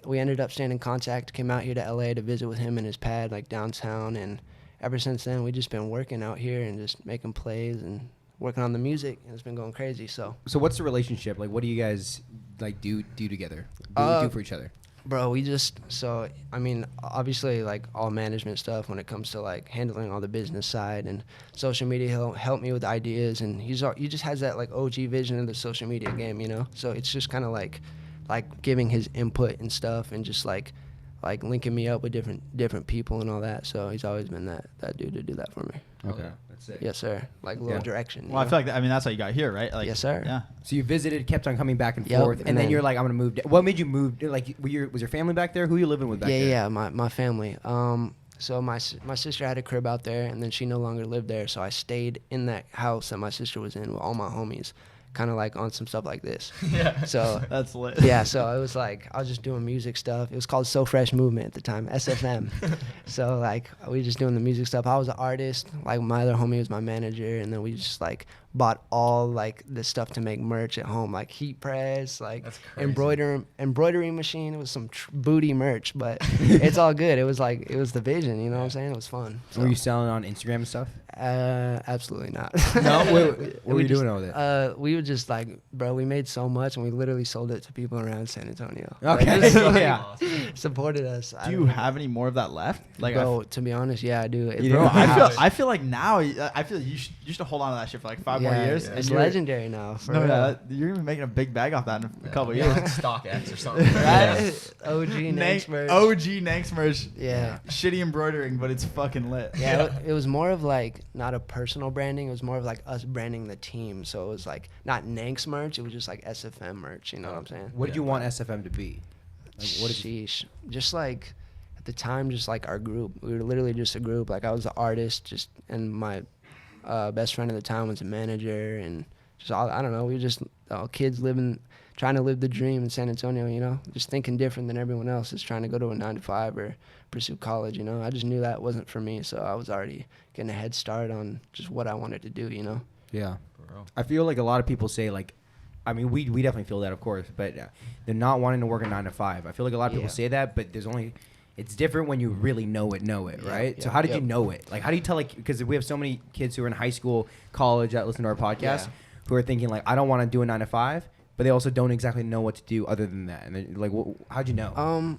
[SPEAKER 1] we ended up staying in contact, came out here to LA to visit with him and his pad, like downtown. And ever since then, we just been working out here and just making plays and working on the music, and it's been going crazy. So
[SPEAKER 3] what's the relationship? Like, what do you guys like do together? Do for each other?
[SPEAKER 1] Bro, we just, so, I mean, obviously, like, all management stuff when it comes to, like, handling all the business side and social media, he'll help me with ideas, and he just has that, like, OG vision of the social media game, you know? So it's just kind of, like giving his input and stuff and just, like linking me up with different people and all that. So he's always been that dude to do that for me.
[SPEAKER 3] Okay. That's it.
[SPEAKER 1] Yes, sir. Like, a little direction.
[SPEAKER 2] Well, I feel like, that's how you got here, right? Like,
[SPEAKER 1] yes, sir.
[SPEAKER 2] Yeah.
[SPEAKER 3] So you visited, kept on coming back and forth, and then you're like, I'm going to move. What made you move? Like, was your family back there? Who you living with back there?
[SPEAKER 1] Yeah, my family. So my sister had a crib out there, and then she no longer lived there. So I stayed in that house that my sister was in with all my homies, kind of like on some stuff like this.
[SPEAKER 4] Yeah.
[SPEAKER 1] So
[SPEAKER 2] That's lit.
[SPEAKER 1] yeah, so it was like I was just doing music stuff. It was called So Fresh Movement at the time, SFM. So like we were just doing the music stuff. I was an artist. Like my other homie was my manager, and then we just like bought all like the stuff to make merch at home, like heat press, like embroidery machine. It was some booty merch, but it's all good. It was the vision, you know what I'm saying? It was fun. So.
[SPEAKER 3] Were you selling on Instagram and stuff?
[SPEAKER 1] Absolutely not.
[SPEAKER 3] No. What were you doing over there?
[SPEAKER 1] We would just like, bro, we made so much, and we literally sold it to people around San Antonio.
[SPEAKER 3] Okay.
[SPEAKER 1] Like, just, like,
[SPEAKER 3] Yeah.
[SPEAKER 1] supported us.
[SPEAKER 2] Do you have any more of that left? Like,
[SPEAKER 1] bro, to be honest, yeah, I do.
[SPEAKER 2] bro, I feel like now, I feel like you should hold on to that shit for like 5 more years.
[SPEAKER 1] Yeah. It's legendary now. For
[SPEAKER 2] no,
[SPEAKER 1] real.
[SPEAKER 2] you're even making a big bag off that in a couple
[SPEAKER 4] Yeah,
[SPEAKER 2] years.
[SPEAKER 4] StockX or something.
[SPEAKER 1] Right? OG Nanks merch.
[SPEAKER 2] OG Nanks merch.
[SPEAKER 1] Yeah.
[SPEAKER 2] Shitty embroidering, but it's fucking lit.
[SPEAKER 1] Yeah, it was more of like not a personal branding. It was more of like us branding the team. So it was like not Nanks merch. It was just like SFM merch. You know what I'm saying?
[SPEAKER 3] What did you want SFM to be? Like, what did
[SPEAKER 1] Sheesh. Just like at the time, just like our group. We were literally just a group. Like I was the artist, and my best friend at the time was a manager, and just all, I don't know. We were just all kids trying to live the dream in San Antonio. You know, just thinking different than everyone else is trying to go to a 9-to-5 or pursue college. You know, I just knew that wasn't for me, so I was already getting a head start on just what I wanted to do. You know.
[SPEAKER 3] Yeah. I feel like a lot of people say like, I mean, we definitely feel that, of course, but they're not wanting to work a 9-to-5. I feel like a lot of people say that, but it's different when you really know it, right?
[SPEAKER 1] Yeah,
[SPEAKER 3] so how did you know it? Like, how do you tell, like, because we have so many kids who are in high school, college that listen to our podcast who are thinking like, I don't want to do a 9-to-5, but they also don't exactly know what to do other than that. And they're like, how'd you know?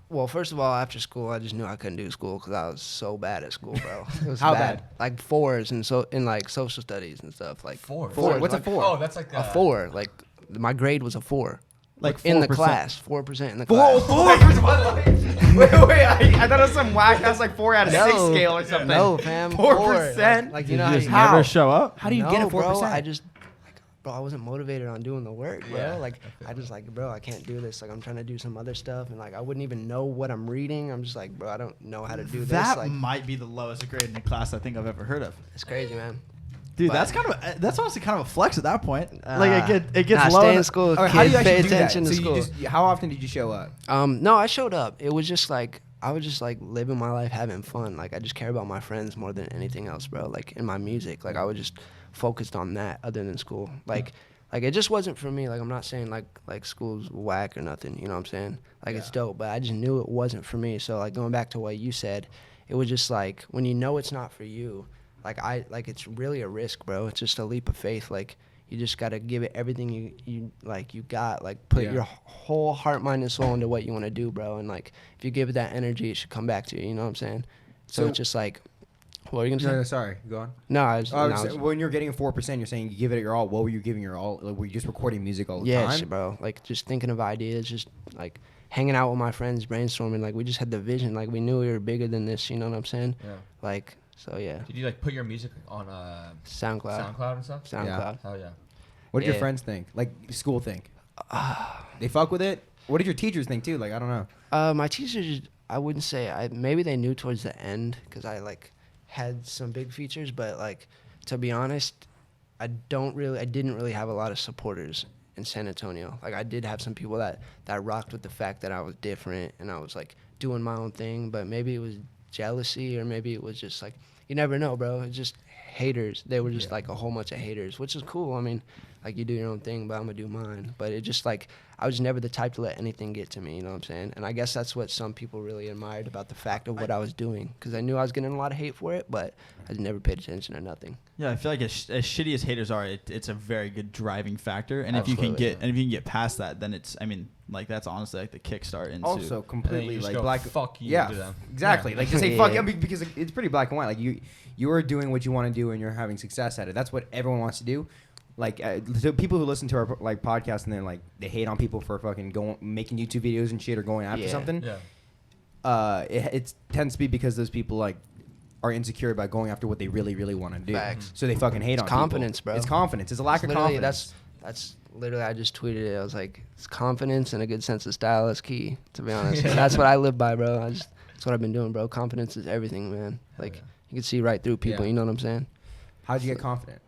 [SPEAKER 1] Well, first of all, after school, I just knew I couldn't do school because I was so bad at school, bro. It was
[SPEAKER 3] How bad?
[SPEAKER 1] Like 4s and in like social studies and stuff. Like
[SPEAKER 4] 4.
[SPEAKER 3] What's
[SPEAKER 1] like,
[SPEAKER 3] a 4?
[SPEAKER 4] Oh, that's like
[SPEAKER 1] a 4. Like my grade was a 4.
[SPEAKER 2] Like
[SPEAKER 1] in the
[SPEAKER 2] 4%.
[SPEAKER 1] class, 4% in the class.
[SPEAKER 3] 4%? Wait, I thought it was some whack. That's like 4 out of 6 scale or something.
[SPEAKER 1] No, fam.
[SPEAKER 3] 4%?
[SPEAKER 1] Like
[SPEAKER 2] Did
[SPEAKER 1] you know
[SPEAKER 2] you just
[SPEAKER 1] how
[SPEAKER 2] never show up?
[SPEAKER 3] How do you get a 4%?
[SPEAKER 1] Bro, bro, I wasn't motivated on doing the work, bro.
[SPEAKER 4] Yeah,
[SPEAKER 1] like I just like, bro, I can't do this. Like I'm trying to do some other stuff, and like I wouldn't even know what I'm reading. I'm just like, bro, I don't know how to do this.
[SPEAKER 2] That
[SPEAKER 1] Like
[SPEAKER 2] might be the lowest grade in a class I think I've ever heard of.
[SPEAKER 1] it's crazy, man.
[SPEAKER 2] Dude,
[SPEAKER 1] But-
[SPEAKER 2] that's honestly kind of a flex at that point. Like it gets low.
[SPEAKER 1] Stay in school,
[SPEAKER 3] All right,
[SPEAKER 1] kids.
[SPEAKER 3] how do you actually
[SPEAKER 1] Pay
[SPEAKER 3] do that?
[SPEAKER 1] attention to
[SPEAKER 3] So
[SPEAKER 1] school.
[SPEAKER 3] how often did you show up?
[SPEAKER 1] No, I showed up. It was just like I was just like living my life, having fun. Like I just care about my friends more than anything else, bro. Like in my music, like I was just focused on that other than school. Like it just wasn't for me. Like I'm not saying like school's whack or nothing. You know what I'm saying? Like it's dope, but I just knew it wasn't for me. So like going back to what you said, it was just like when you know it's not for you. Like it's really a risk, bro. It's just a leap of faith. Like you just gotta give it everything you got. Like put your whole heart, mind, and soul into what you want to do, bro. And like if you give it that energy, it should come back to you. You know what I'm saying? So it's just like, what are you gonna say?
[SPEAKER 3] No, sorry. Go on.
[SPEAKER 1] No, I was.
[SPEAKER 3] When you're getting a 4%, you're saying you give it your all. What were you giving your all? Like, were you just recording music all the time?
[SPEAKER 1] Yes, bro. Like just thinking of ideas, just like hanging out with my friends, brainstorming. Like we just had the vision. Like we knew we were bigger than this. You know what I'm saying?
[SPEAKER 4] Yeah.
[SPEAKER 1] Like so, yeah.
[SPEAKER 4] Did you like put your music on
[SPEAKER 1] SoundCloud
[SPEAKER 4] and stuff?
[SPEAKER 1] SoundCloud.
[SPEAKER 4] Hell yeah.
[SPEAKER 3] What did your
[SPEAKER 1] Yeah.
[SPEAKER 3] friends think? Like school think? They fuck with it. What did your teachers think too? Like I don't know.
[SPEAKER 1] My teachers, I wouldn't say. Maybe they knew towards the end because I like had some big features, but like to be honest, I didn't really have a lot of supporters in San Antonio. Like I did have some people that rocked with the fact that I was different and I was like doing my own thing, but maybe it was jealousy or maybe it was just like, you never know, bro. It's just haters. They were just like a whole bunch of haters, which is cool. I mean, like you do your own thing, but I'm gonna do mine. But it just like I was never the type to let anything get to me, you know what I'm saying? And I guess that's what some people really admired about the fact of what I was doing, because I knew I was getting a lot of hate for it, but I never paid attention to nothing.
[SPEAKER 2] Yeah, I feel like as shitty as haters are, it's a very good driving factor. And
[SPEAKER 1] Absolutely.
[SPEAKER 2] if you can get past that, then it's, I mean, like that's honestly like the kickstart into.
[SPEAKER 3] Also completely
[SPEAKER 4] just
[SPEAKER 3] like
[SPEAKER 4] go,
[SPEAKER 3] black.
[SPEAKER 4] fuck you
[SPEAKER 3] Yeah,
[SPEAKER 4] to them.
[SPEAKER 3] exactly.
[SPEAKER 4] Yeah.
[SPEAKER 3] Like just say
[SPEAKER 1] Yeah.
[SPEAKER 3] fuck you because it's pretty black and white. Like you are doing what you want to do and you're having success at it. That's what everyone wants to do. Like so people who listen to our like podcast and then like they hate on people for fucking making YouTube videos and shit or going after something.
[SPEAKER 4] Yeah.
[SPEAKER 3] It tends to be because those people like are insecure about going after what they really really want to do.
[SPEAKER 1] Facts.
[SPEAKER 3] So they fucking hate on
[SPEAKER 1] Confidence,
[SPEAKER 3] people.
[SPEAKER 1] bro.
[SPEAKER 3] It's confidence. It's a lack of
[SPEAKER 1] Literally,
[SPEAKER 3] confidence.
[SPEAKER 1] that's literally, I just tweeted it. I was like, it's confidence and a good sense of style is key, to be honest. That's what I live by, bro. That's what I've been doing, bro. Confidence is everything, man. Like, you can see right through people, you know what I'm saying?
[SPEAKER 3] How'd you get confident?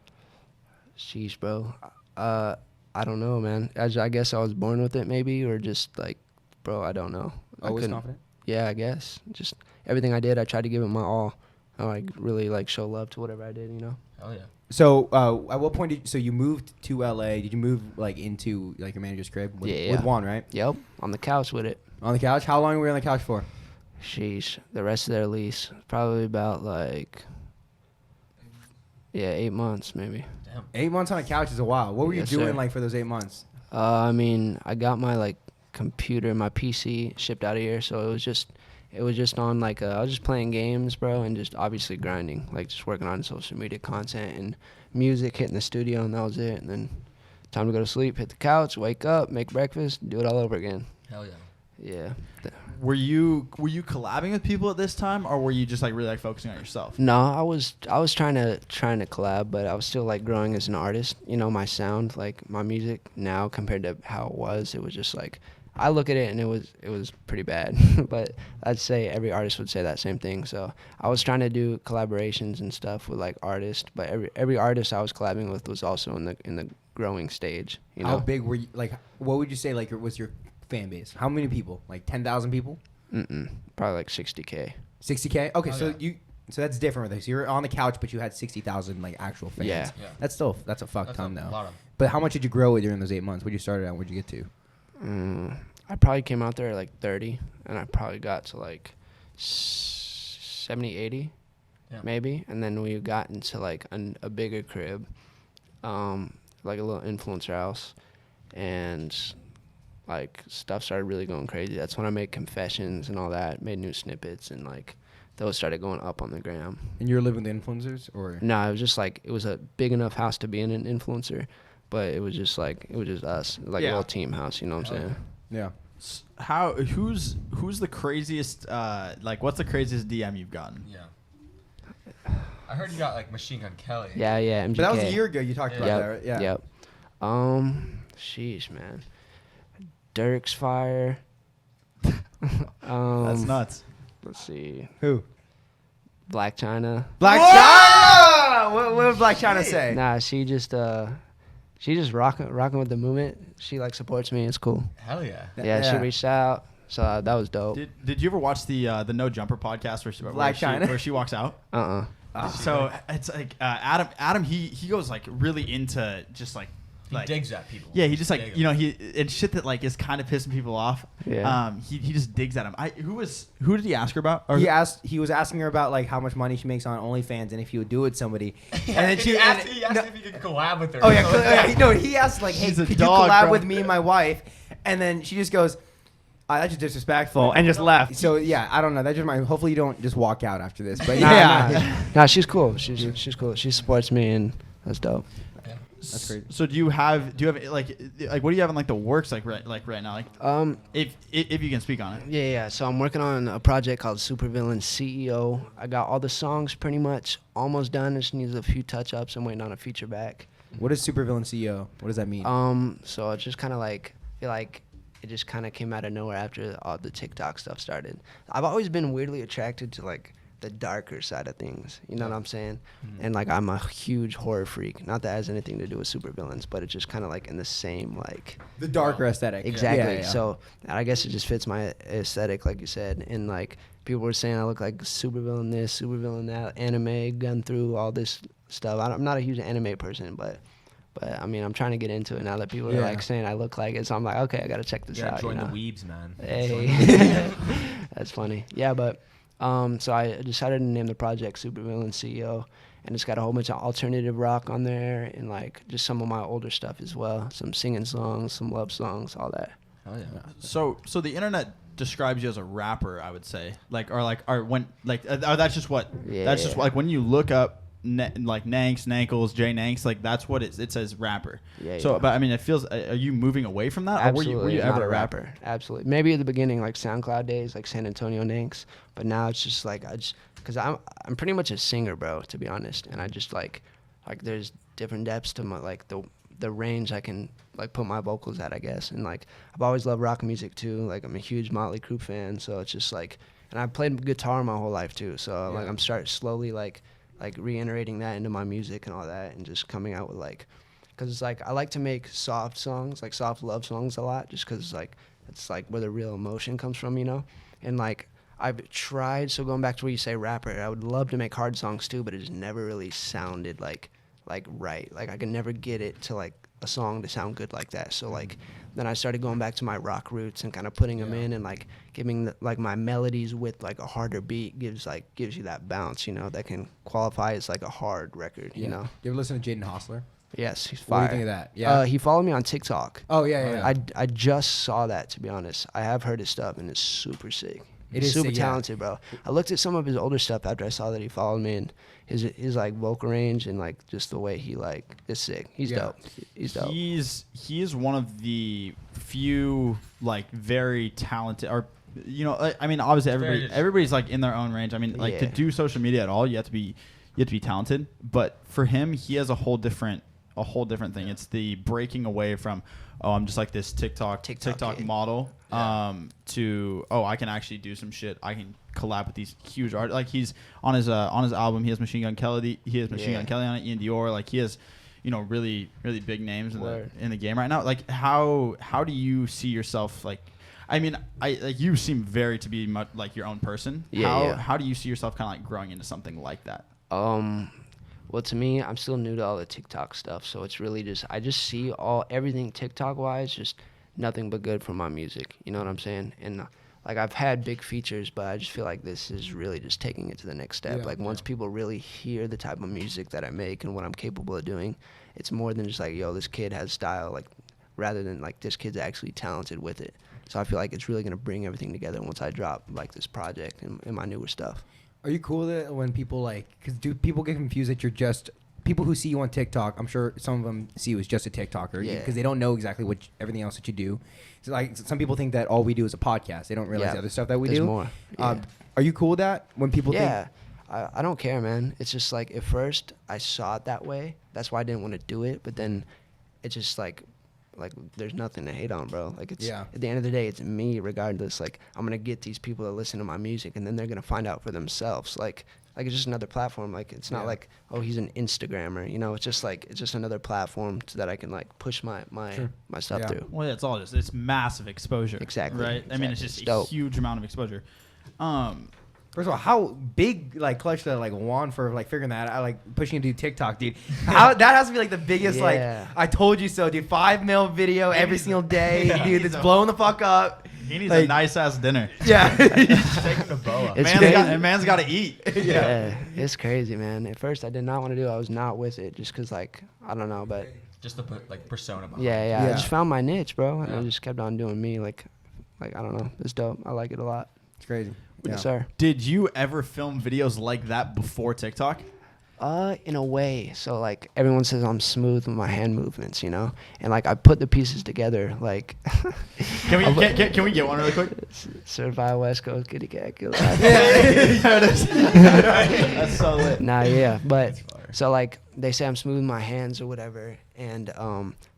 [SPEAKER 1] Sheesh, bro. I don't know, man. I guess I was born with it, maybe, or just like, bro, I don't know.
[SPEAKER 3] Always confident?
[SPEAKER 1] Yeah, I guess. Just everything I did, I tried to give it my all. I like really like show love to whatever I did, you know.
[SPEAKER 4] Hell yeah.
[SPEAKER 3] So at what point so you moved to LA? Did you move like into like your manager's crib with Juan, right?
[SPEAKER 1] Yep, on the couch with it.
[SPEAKER 3] On the couch? How long were you on the couch for?
[SPEAKER 1] Sheesh, the rest of their lease, probably about like 8 months maybe.
[SPEAKER 4] Damn.
[SPEAKER 3] 8 months on a couch is a while. What were you doing
[SPEAKER 1] sir.
[SPEAKER 3] like for those 8 months?
[SPEAKER 1] I mean, I got my like computer, my PC shipped out of here, so it was just on like I was just playing games, bro, and just obviously grinding, like just working on social media content and music, hitting the studio, and that was it. And then time to go to sleep, hit the couch, wake up, make breakfast, do it all over again.
[SPEAKER 4] Hell yeah.
[SPEAKER 1] Yeah.
[SPEAKER 2] Were you collabing with people at this time, or were you just like really like focusing on yourself?
[SPEAKER 1] No, I was trying to collab, but I was still like growing as an artist. You know, my sound, like my music now compared to how it was just like I look at it and it was pretty bad. But I'd say every artist would say that same thing. So I was trying to do collaborations and stuff with like artists, but every artist I was collabing with was also in the growing stage. You know?
[SPEAKER 3] How big were you? Like, what would you say like was your fan base? How many people? Like 10,000 people?
[SPEAKER 1] Probably like 60K.
[SPEAKER 3] 60K? Okay, so that's different with this. You're on the couch, but you had 60,000 like actual fans.
[SPEAKER 1] Yeah.
[SPEAKER 3] That's a fuck ton though.
[SPEAKER 4] Lot of
[SPEAKER 3] But how much did you grow during those 8 months? Where'd you start at? Where'd you get to?
[SPEAKER 1] I probably came out there at like 30, and I probably got to like 70, 80, maybe. And then we got into like a bigger crib, like a little influencer house, and like stuff started really going crazy. That's when I made confessions and all that, made new snippets, and like those started going up on the gram.
[SPEAKER 3] And you were living with influencers, or? No,
[SPEAKER 1] it was just like, it was a big enough house to be an influencer, but it was just us, like a little team house, you know what I'm saying?
[SPEAKER 3] Yeah.
[SPEAKER 2] Who's the craziest, like what's the craziest DM you've gotten?
[SPEAKER 4] Yeah. I heard you got like Machine Gun Kelly.
[SPEAKER 1] Yeah, MGK.
[SPEAKER 3] But that was a year ago you talked about that, right? Yeah.
[SPEAKER 1] Yep. Sheesh, man. Dirk's fire.
[SPEAKER 2] That's nuts.
[SPEAKER 1] Let's see.
[SPEAKER 3] Who?
[SPEAKER 1] Black China.
[SPEAKER 3] Black China! What did Black China say?
[SPEAKER 1] Nah, she just rocking with the movement. She like supports me. It's cool.
[SPEAKER 4] Hell yeah.
[SPEAKER 1] Yeah, she reached out. So that was dope.
[SPEAKER 2] Did you ever watch the No Jumper podcast where she walks out? So it's like Adam he goes like really into just like
[SPEAKER 4] he digs at people.
[SPEAKER 2] Yeah, he just like and shit that like is kind of pissing people off.
[SPEAKER 1] Yeah.
[SPEAKER 2] He just digs at him. Who did he ask her about? Or
[SPEAKER 3] He was asking her about like how much money she makes on OnlyFans and if he would do it with somebody.
[SPEAKER 4] And then he asked if he could collab with her.
[SPEAKER 3] Oh yeah, no, he asked like, hey, could you collab with me and my wife? And then she just goes, that's just disrespectful, and just left. So yeah, I don't know. That's just hopefully you don't just walk out after this. But
[SPEAKER 1] nah, she's cool. She's cool. She supports me, and that's dope.
[SPEAKER 3] That's great.
[SPEAKER 2] So do you have like what do you have in like the works like right now, like if you can speak on it?
[SPEAKER 1] Yeah. So I'm working on a project called Supervillain CEO. I got all the songs pretty much almost done. It just needs a few touch ups. I'm waiting on a feature back.
[SPEAKER 3] What is Supervillain CEO? What does that mean?
[SPEAKER 1] So it's just kind of like feel like it just kind of came out of nowhere after all the TikTok stuff started. I've always been weirdly attracted to like the darker side of things, you know what I'm saying? And like I'm a huge horror freak. Not that it has anything to do with supervillains, but it's just kind of like in the same like
[SPEAKER 3] the darker aesthetic.
[SPEAKER 1] Exactly.
[SPEAKER 3] Yeah.
[SPEAKER 1] So I guess it just fits my aesthetic, like you said. And like people were saying I look like supervillain this, supervillain that, anime, gun through all this stuff. I'm not a huge anime person, but I mean I'm trying to get into it now that people are like saying I look like it. So I'm like, okay, I gotta check this out.
[SPEAKER 4] Join the weebs, man.
[SPEAKER 1] Hey, that's funny. Yeah, but. So I decided to name the project Supervillain CEO, and it's got a whole bunch of alternative rock on there and like just some of my older stuff as well, some singing songs, some love songs, all that.
[SPEAKER 4] Oh yeah.
[SPEAKER 2] So the internet describes you as a rapper, I would say, that's just what that's just like when you look up like Nanks, Nankles, Nanks, like that's what it says rapper.
[SPEAKER 1] Yeah.
[SPEAKER 2] So, but I mean, it feels. Are you moving away from that?
[SPEAKER 1] Absolutely.
[SPEAKER 2] Or were you ever
[SPEAKER 1] a rapper? Absolutely. Maybe at the beginning, like SoundCloud days, like San Antonio Nanks. But now it's just like because I'm pretty much a singer, bro. To be honest, and I just like there's different depths to my like the the range I can like put my vocals at, I guess. And like I've always loved rock music too. Like I'm a huge Motley Crue fan, so it's just like, and I've played guitar my whole life too. So like I'm slowly like reiterating that into my music and all that, and just coming out with like, because it's like I like to make soft songs, like soft love songs a lot, just because it's like where the real emotion comes from, you know. And like I've tried, so going back to what you say, rapper, I would love to make hard songs too, but it just never really sounded like right. Like I could never get it to like a song to sound good like that. So like then I started going back to my rock roots and kind of putting them in, and like giving like my melodies with like a harder beat gives you that bounce, you know, that can qualify as like a hard record, you know.
[SPEAKER 3] You ever listen to Jaden Hostler?
[SPEAKER 1] Yes, he's fire.
[SPEAKER 3] What do you think of that? Yeah.
[SPEAKER 1] He followed me on TikTok.
[SPEAKER 3] Oh yeah.
[SPEAKER 1] I just saw that, to be honest. I have heard his stuff and it's super sick.
[SPEAKER 3] It
[SPEAKER 1] He's
[SPEAKER 3] is
[SPEAKER 1] super
[SPEAKER 3] sick,
[SPEAKER 1] talented, bro. I looked at some of his older stuff after I saw that he followed me, and his like vocal range and like just the way he like is sick. He's dope. He's dope.
[SPEAKER 2] He is one of the few like very talented, or you know, I mean, obviously everybody's like in their own range. I mean, like to do social media at all, you have to be talented. But for him, he has a whole different thing. It's the breaking away from, I'm just like this TikTok model, to I can actually do some shit. I can collab with these huge artists. Like he's on his album, he has Machine Gun Kelly. He has Machine Gun Kelly on it. Ian Dior. Like he has, you know, really really big names in the game right now. Like how do you see yourself? Like, I mean, you seem to be much like your own person. How do you see yourself kind of like growing into something like that?
[SPEAKER 1] Well, to me, I'm still new to all the TikTok stuff, so it's really just I just see everything TikTok wise, just nothing but good for my music. You know what I'm saying? And like I've had big features, but I just feel like this is really just taking it to the next step. Once people really hear the type of music that I make and what I'm capable of doing, it's more than just like, yo, this kid has style, like rather than like this kid's actually talented with it. So I feel like it's really gonna bring everything together once I drop like this project and my newer stuff.
[SPEAKER 3] Are you cool with it when people because do people get confused that you're just people who see you on TikTok? I'm sure some of them see you as just a TikToker because they don't know exactly everything else that you do. So like some people think that all we do is a podcast. They don't realize the other stuff that we do.
[SPEAKER 1] There's more.
[SPEAKER 3] Are you cool with that when people think?
[SPEAKER 1] Yeah, I don't care, man. It's just like at first I saw it that way. That's why I didn't want to do it. But then it's just like there's nothing to hate on, bro. Like it's at the end of the day, it's me regardless. Like I'm gonna get these people to listen to my music, and then they're gonna find out for themselves. Like it's just another platform. Like it's not like, oh, he's an Instagrammer, you know. It's just another platform that I can like push my stuff through.
[SPEAKER 2] Well, it's all it's massive exposure.
[SPEAKER 1] Exactly.
[SPEAKER 2] Right.
[SPEAKER 1] Exactly.
[SPEAKER 2] I mean, it's just a huge amount of exposure.
[SPEAKER 3] First of all, how big clutch to Juan for figuring that out, pushing him to do TikTok, dude. How that has to be the biggest I told you so, dude. 5 mil video every single day, dude. It's blowing the fuck up.
[SPEAKER 2] He needs a nice ass dinner.
[SPEAKER 3] Yeah,
[SPEAKER 4] taking the bow up.
[SPEAKER 2] Man's got to eat.
[SPEAKER 1] Yeah, it's crazy, man. At first, I did not want to do it. I was not with it, just because I don't know, but
[SPEAKER 4] just the persona behind
[SPEAKER 1] yeah. I just found my niche, bro, and I just kept on doing me. Like I don't know, it's dope. I like it a lot.
[SPEAKER 3] It's crazy.
[SPEAKER 1] Yes, sir.
[SPEAKER 2] Did you ever film videos like that before TikTok?
[SPEAKER 1] In a way. So everyone says I'm smooth with my hand movements, you know, and I put the pieces together.
[SPEAKER 2] Can we get one really quick?
[SPEAKER 1] Certified West Coast kitty cat killer.
[SPEAKER 2] That's so lit.
[SPEAKER 1] Nah, yeah, but so they say I'm smooth with my hands or whatever, and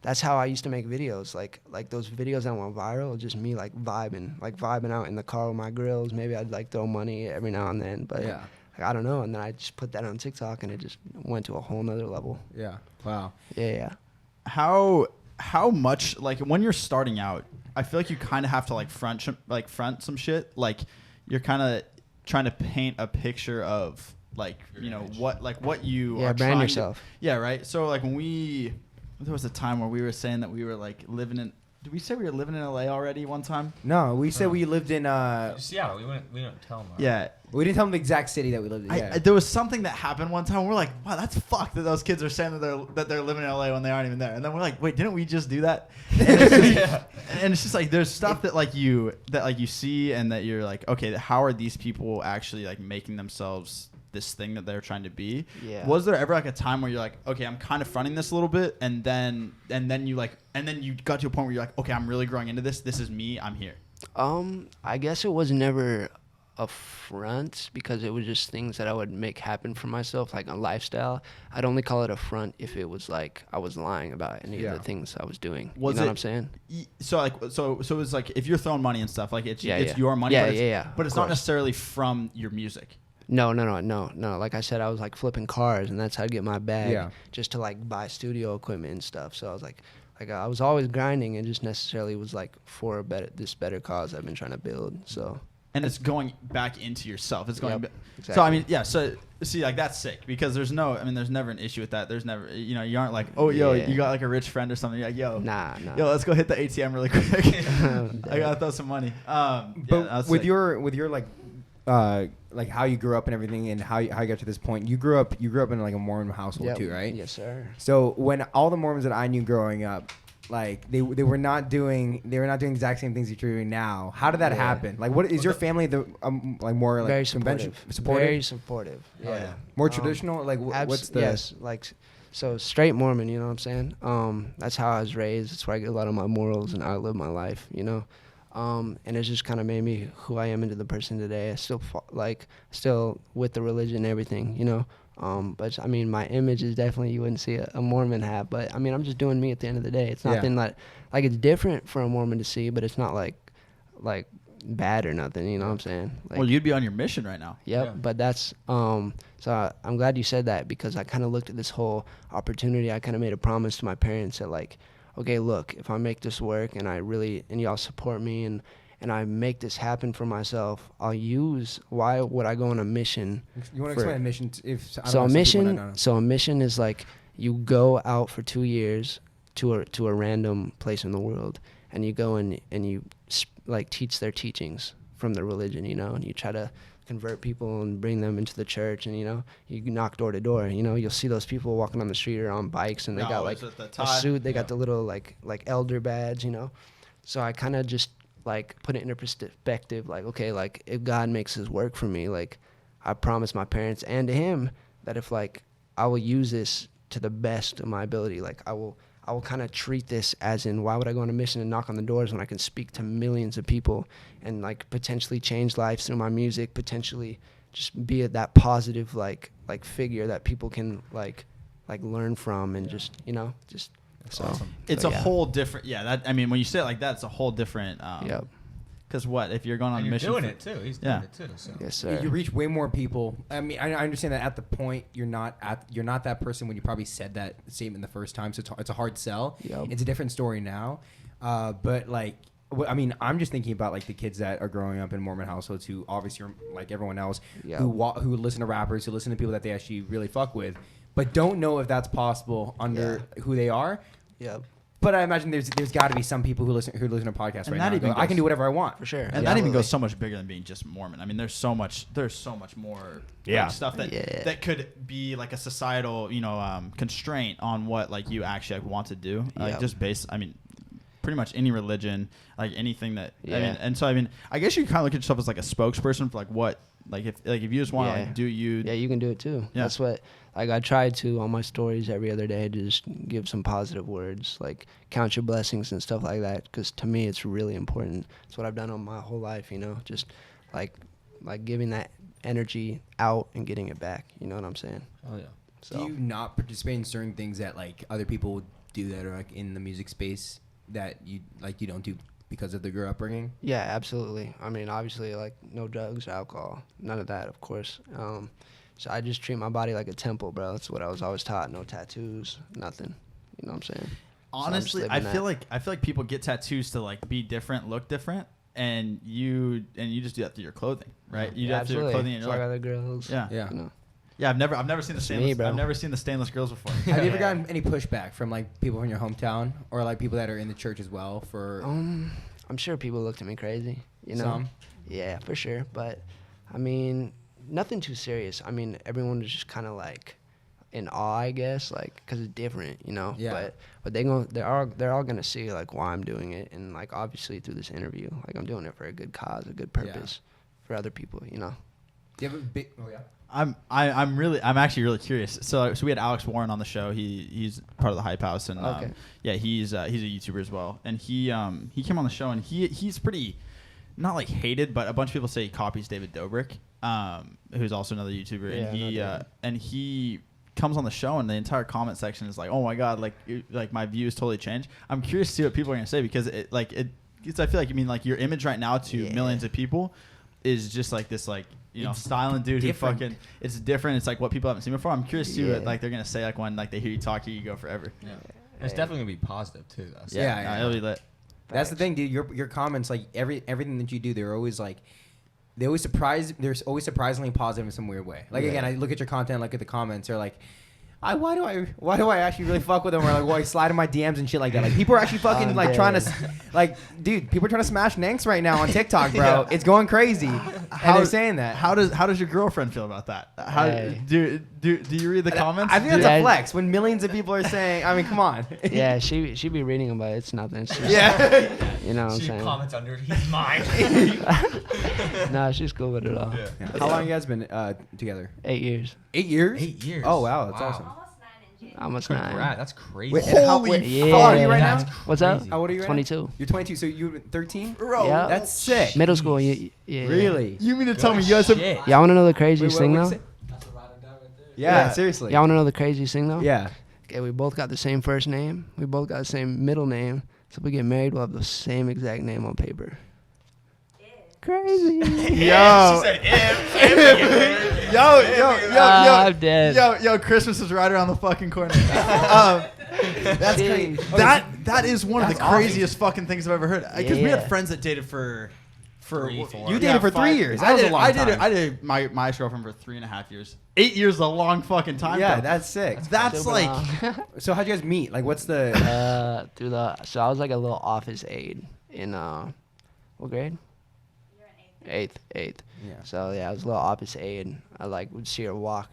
[SPEAKER 1] that's how I used to make videos. Like those videos that went viral, just me vibing out in the car with my grills. Maybe I'd throw money every now and then, but I don't know. And then I just put that on TikTok, and it just went to a whole nother level.
[SPEAKER 3] Yeah. Wow.
[SPEAKER 1] Yeah.
[SPEAKER 2] How much when you're starting out, I feel like you kind of have to front some shit. You're kind of trying to paint a picture of what you are
[SPEAKER 1] brand yourself.
[SPEAKER 2] Yeah, right. So there was a time where we were saying that we were living in. Did we say we were living in LA already one time?
[SPEAKER 3] No, we said we lived in
[SPEAKER 4] Seattle. We didn't tell them.
[SPEAKER 2] Yeah.
[SPEAKER 3] We didn't tell them the exact city that we lived in.
[SPEAKER 2] There was something that happened one time. We're like, wow, that's fucked that those kids are saying that they're living in LA when they aren't even there. And then we're like, wait, didn't we just do that? And it's just there's stuff that you see and that you're like, okay, how are these people actually making themselves this thing that they're trying to be?
[SPEAKER 1] Yeah.
[SPEAKER 2] Was there ever a time where you're like, okay, I'm kind of fronting this a little bit, and then you got to a point where you're like, okay, I'm really growing into this. This is me. I'm here.
[SPEAKER 1] I guess it was never a front because it was just things that I would make happen for myself, like a lifestyle. I'd only call it a front if it was like I was lying about any of the things I was doing. You know what I'm saying?
[SPEAKER 2] So like so it was like if you're throwing money and stuff, like it's your money, but it's not necessarily from your music.
[SPEAKER 1] No. Like I said, I was like flipping cars, and that's how I'd get my bag just to like buy studio equipment and stuff. So I was like I was always grinding, and just necessarily was like for this better cause I've been trying to build. So. And
[SPEAKER 2] it's going back into yourself. It's going.
[SPEAKER 1] Exactly.
[SPEAKER 2] So I mean, So see, like that's sick because there's never an issue with that. There's never, you aren't like, you got like a rich friend or something. You're like,
[SPEAKER 1] nah.
[SPEAKER 2] Let's go hit the ATM really quick. I gotta throw some money.
[SPEAKER 3] But with your like how you grew up and everything, and how you got to this point, you grew up in like a Mormon household too, right?
[SPEAKER 1] Yes, sir.
[SPEAKER 3] So when all the Mormons that I knew growing up, like they were not doing the exact same things that you're doing now. How did that happen? Like, what is your family like more like
[SPEAKER 1] very supportive? Very supportive. Yeah.
[SPEAKER 3] More traditional. Like what's the
[SPEAKER 1] like so straight Mormon. You know what I'm saying? That's how I was raised. That's where I get a lot of my morals and how I live my life. And it's just kind of made me who I am into the person today. I still with the religion and everything. But I mean, my image is definitely, you wouldn't see a Mormon hat, but I mean, I'm just doing me at the end of the day. It's nothing like it's different for a Mormon to see, but it's not like bad or nothing, you know what I'm saying? Like,
[SPEAKER 2] well, you'd be on your mission right now.
[SPEAKER 1] Yep. Yeah. But that's, so I'm glad you said that because I kind of looked at this whole opportunity. I kind of made a promise to my parents that like, okay, look, if I make this work and and y'all support me and I make this happen for myself, why would I go on a mission?
[SPEAKER 3] You want to explain a mission?
[SPEAKER 1] A mission is like you go out for 2 years to a random place in the world, and you go and you like teach their teachings from the religion, and you try to convert people and bring them into the church, and you knock door to door. You'll see those people walking on the street or on bikes, and they got like a suit. They got the little like elder badge, So I kind of just like put it into perspective, like, okay, like if God makes his work for me, like I promise my parents and to him that if like I will use this to the best of my ability, like I will kind of treat this as in, why would I go on a mission and knock on the doors when I can speak to millions of people and like potentially change lives through my music, potentially just be that positive like figure that people can like learn from and just
[SPEAKER 2] That's awesome. It's a whole different, that, I mean, when you say it like that, it's a whole different, because if you're going on a mission.
[SPEAKER 4] You're doing it too. He's doing it too. So.
[SPEAKER 1] Yes, sir.
[SPEAKER 3] You reach way more people. I mean, I understand that at the point you're not that person when you probably said that statement the first time. So it's a hard sell.
[SPEAKER 1] Yep.
[SPEAKER 3] It's a different story now. But like, I mean, I'm just thinking about like the kids that are growing up in Mormon households who obviously are like everyone else, who listen to rappers, who listen to people that they actually really fuck with, but don't know if that's possible under who they are.
[SPEAKER 1] Yeah.
[SPEAKER 3] But I imagine there's got to be some people who listen to podcasts right now. I can do whatever I want.
[SPEAKER 1] For sure.
[SPEAKER 2] And that even goes so much bigger than being just Mormon. I mean, there's so much more like, stuff that could be like a societal, constraint on what like you actually want to do. Like just based, I mean, pretty much any religion, like anything that. I mean, and so I mean, I guess you kind of look at yourself as like a spokesperson for like what. Like if you just want to like do you.
[SPEAKER 1] Yeah, you can do it too. Yeah. That's what like I try to on my stories every other day to just give some positive words, like count your blessings and stuff like that. Because to me, it's really important. It's what I've done on my whole life. Just like giving that energy out and getting it back. You know what I'm saying?
[SPEAKER 4] Oh yeah.
[SPEAKER 3] So. Do you not participate in certain things that like other people do that are like in the music space that you don't do? Because of your upbringing?
[SPEAKER 1] Yeah, absolutely. I mean, obviously, like, no drugs or alcohol. None of that, of course. So I just treat my body like a temple, bro. That's what I was always taught. No tattoos, nothing. You know what I'm saying?
[SPEAKER 2] Honestly, I feel like people get tattoos to, like, be different, look different, and you just do that through your clothing, right? You do that through your clothing. And
[SPEAKER 1] like other girls.
[SPEAKER 2] Yeah. Yeah, I've never seen the stainless. I've never seen the stainless girls before.
[SPEAKER 3] Have you ever gotten any pushback from like people in your hometown or like people that are in the church as well? For
[SPEAKER 1] I'm sure people looked at me crazy.
[SPEAKER 3] Some?
[SPEAKER 1] Yeah, for sure. But I mean, nothing too serious. I mean, everyone was just kind of like in awe, I guess, like because it's different,
[SPEAKER 3] Yeah.
[SPEAKER 1] But they're all gonna see like why I'm doing it, and like obviously through this interview, like I'm doing it for a good cause, a good purpose for other people.
[SPEAKER 3] Do you have a big? Oh yeah.
[SPEAKER 2] I'm actually really curious. So we had Alex Warren on the show. He's part of the Hype House, and he's a YouTuber as well. And he came on the show, and he's pretty not like hated, but a bunch of people say he copies David Dobrik, who's also another YouTuber, and he comes on the show and the entire comment section is like, oh my god, like my views totally changed. I'm curious to see what people are gonna say because I feel like like your image right now to millions of people is just like this styling dude different. Who fucking it's different. It's like what people haven't seen before. I'm curious to see what like they're gonna say like when like they hear you talk, here you go forever.
[SPEAKER 4] Yeah. It's definitely gonna be positive too though. So.
[SPEAKER 3] Yeah,
[SPEAKER 2] it'll be lit.
[SPEAKER 3] That's the thing, dude. Your comments, like everything that you do, they're always like, they're always surprisingly positive in some weird way. Like again, I look at your content, look at the comments, they're like, why do I actually really fuck with them? Or like, why slide in my DMs and shit like that? Like people are actually fucking trying to, like, dude, people are trying to smash Nanks right now on TikTok, bro. It's going crazy. And they're saying that.
[SPEAKER 2] How does your girlfriend feel about that? How do you read the comments?
[SPEAKER 3] I think that's a flex when millions of people are saying. I mean, come on.
[SPEAKER 1] Yeah, she be reading them, but it's nothing. It's just, you know what I'm saying.
[SPEAKER 4] She comments under, he's mine.
[SPEAKER 1] No, she's cool with it all.
[SPEAKER 3] Yeah. How long you guys been together?
[SPEAKER 1] 8 years.
[SPEAKER 3] 8 years?
[SPEAKER 4] 8 years.
[SPEAKER 3] Oh wow, that's awesome.
[SPEAKER 1] Almost 9.
[SPEAKER 4] Congrats, that's crazy.
[SPEAKER 3] Wait,
[SPEAKER 1] Yeah.
[SPEAKER 3] how old are you right now?
[SPEAKER 1] What's up?
[SPEAKER 3] How old are you right
[SPEAKER 1] 22.
[SPEAKER 3] now? You're 22, so you're 13?
[SPEAKER 2] Bro,
[SPEAKER 1] Yeah.
[SPEAKER 3] That's sick.
[SPEAKER 1] Middle school. Yeah.
[SPEAKER 3] Really?
[SPEAKER 2] You mean to tell me you guys have?
[SPEAKER 1] Y'all want to know the craziest thing though?
[SPEAKER 3] Yeah, seriously.
[SPEAKER 1] Y'all want to know the craziest thing though?
[SPEAKER 3] Yeah.
[SPEAKER 1] Okay, we both got the same first name. We both got the same middle name. So if we get married, we'll have the same exact name on paper. Crazy.
[SPEAKER 2] Yo.
[SPEAKER 4] She said
[SPEAKER 1] I'm dead.
[SPEAKER 2] Yo, Christmas is right around the fucking corner. That's crazy. That is one of the craziest fucking things I've ever heard. Because we had friends that dated for
[SPEAKER 4] 3, 4.
[SPEAKER 3] You dated for 3 years. That was a long time.
[SPEAKER 2] I dated my ex-girlfriend for 3.5 years. 8 years is a long fucking time.
[SPEAKER 3] Yeah,
[SPEAKER 2] though.
[SPEAKER 3] that's sick.
[SPEAKER 2] That's
[SPEAKER 1] Super
[SPEAKER 2] like.
[SPEAKER 1] long.
[SPEAKER 3] So how'd you guys meet? Like, what's the?
[SPEAKER 1] So I was like a little office aide in what grade? Eighth.
[SPEAKER 3] Yeah.
[SPEAKER 1] So yeah, I was a little office aide. I like would see her walk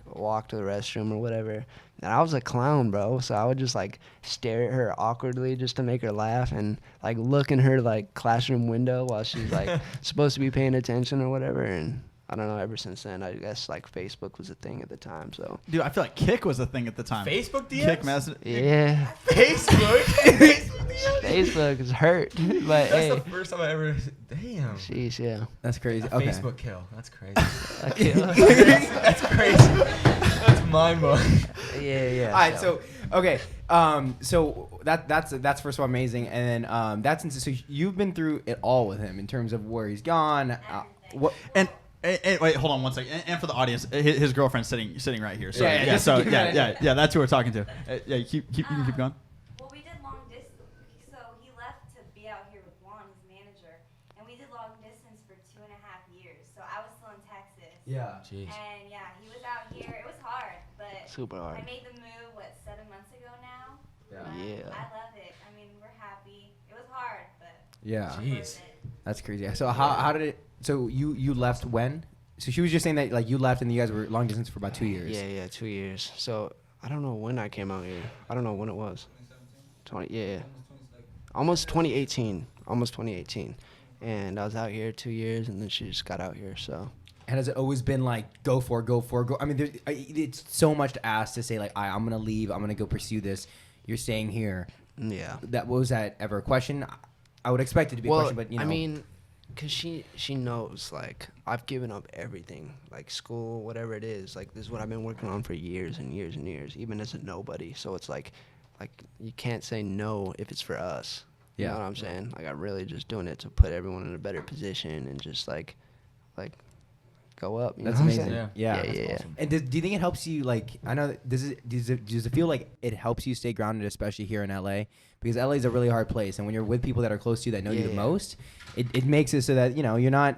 [SPEAKER 1] to the restroom or whatever. And I was a clown, bro. So I would just like stare at her awkwardly just to make her laugh and like look in her like classroom window while she's like supposed to be paying attention or whatever. And I don't know, ever since then, I guess like Facebook was a thing at the time. So
[SPEAKER 2] Dude, I feel like Kick was a thing at the time.
[SPEAKER 4] Facebook DMs?
[SPEAKER 2] Kick message.
[SPEAKER 1] yeah.
[SPEAKER 4] Facebook?
[SPEAKER 1] Facebook is hurt. But
[SPEAKER 4] That's
[SPEAKER 1] hey.
[SPEAKER 4] the first time I ever. Damn.
[SPEAKER 1] Sheesh, yeah.
[SPEAKER 3] That's crazy.
[SPEAKER 4] A
[SPEAKER 3] Okay.
[SPEAKER 4] Facebook kill. That's crazy. That's crazy. That's mind blowing.
[SPEAKER 1] Yeah.
[SPEAKER 3] All right. So okay. So that's first of all amazing, and then that's so you've been through it all with him in terms of where he's gone. What
[SPEAKER 2] And wait, hold on one second. And for the audience, his girlfriend's sitting right here. So
[SPEAKER 3] Yeah,
[SPEAKER 2] yeah,
[SPEAKER 3] just
[SPEAKER 2] so
[SPEAKER 3] keep
[SPEAKER 2] yeah, that's who we're talking to. Yeah, you can keep going.
[SPEAKER 6] Well, we did long distance. So he left to be out here with Juan, his manager, and we did long distance for 2.5 years. So I was still in Texas.
[SPEAKER 3] Yeah.
[SPEAKER 4] Jeez.
[SPEAKER 6] And yeah, he was out here. It was hard, but
[SPEAKER 1] Super hard.
[SPEAKER 6] I made the move 7 months ago now.
[SPEAKER 3] Yeah.
[SPEAKER 6] But
[SPEAKER 1] Yeah.
[SPEAKER 6] I love it. I mean, we're happy. It was hard, but
[SPEAKER 3] Yeah.
[SPEAKER 4] Jeez.
[SPEAKER 6] worth it.
[SPEAKER 3] That's crazy. So how did it? So you left when? So she was just saying that like you left and you guys were long distance for about 2 years.
[SPEAKER 1] Yeah, 2 years. So I don't know when I came out here. I don't know when it was. 2018. Almost 2018. And I was out here 2 years, and then she just got out here. So.
[SPEAKER 3] And has it always been like go? I mean, it's so much to ask to say like I'm gonna leave. I'm gonna go pursue this. You're staying here.
[SPEAKER 1] Yeah.
[SPEAKER 3] Was that ever a question? I would expect it to be a question, but you know.
[SPEAKER 1] I mean, because she knows, like, I've given up everything, like school, whatever it is. Like, this is what I've been working on for years and years and years, even as a nobody. So it's like you can't say no if it's for us. You know what I'm saying? Like, I'm really just doing it to put everyone in a better position and just, like go up. You
[SPEAKER 3] That's
[SPEAKER 1] know what I'm
[SPEAKER 3] amazing.
[SPEAKER 1] saying?
[SPEAKER 3] Yeah.
[SPEAKER 1] Yeah.
[SPEAKER 4] Awesome.
[SPEAKER 3] And do you think it helps you, like, I know, does it feel like it helps you stay grounded, especially here in LA? Because LA is a really hard place, and when you're with people that are close to you that know you the most, it makes it so that, you know, you're not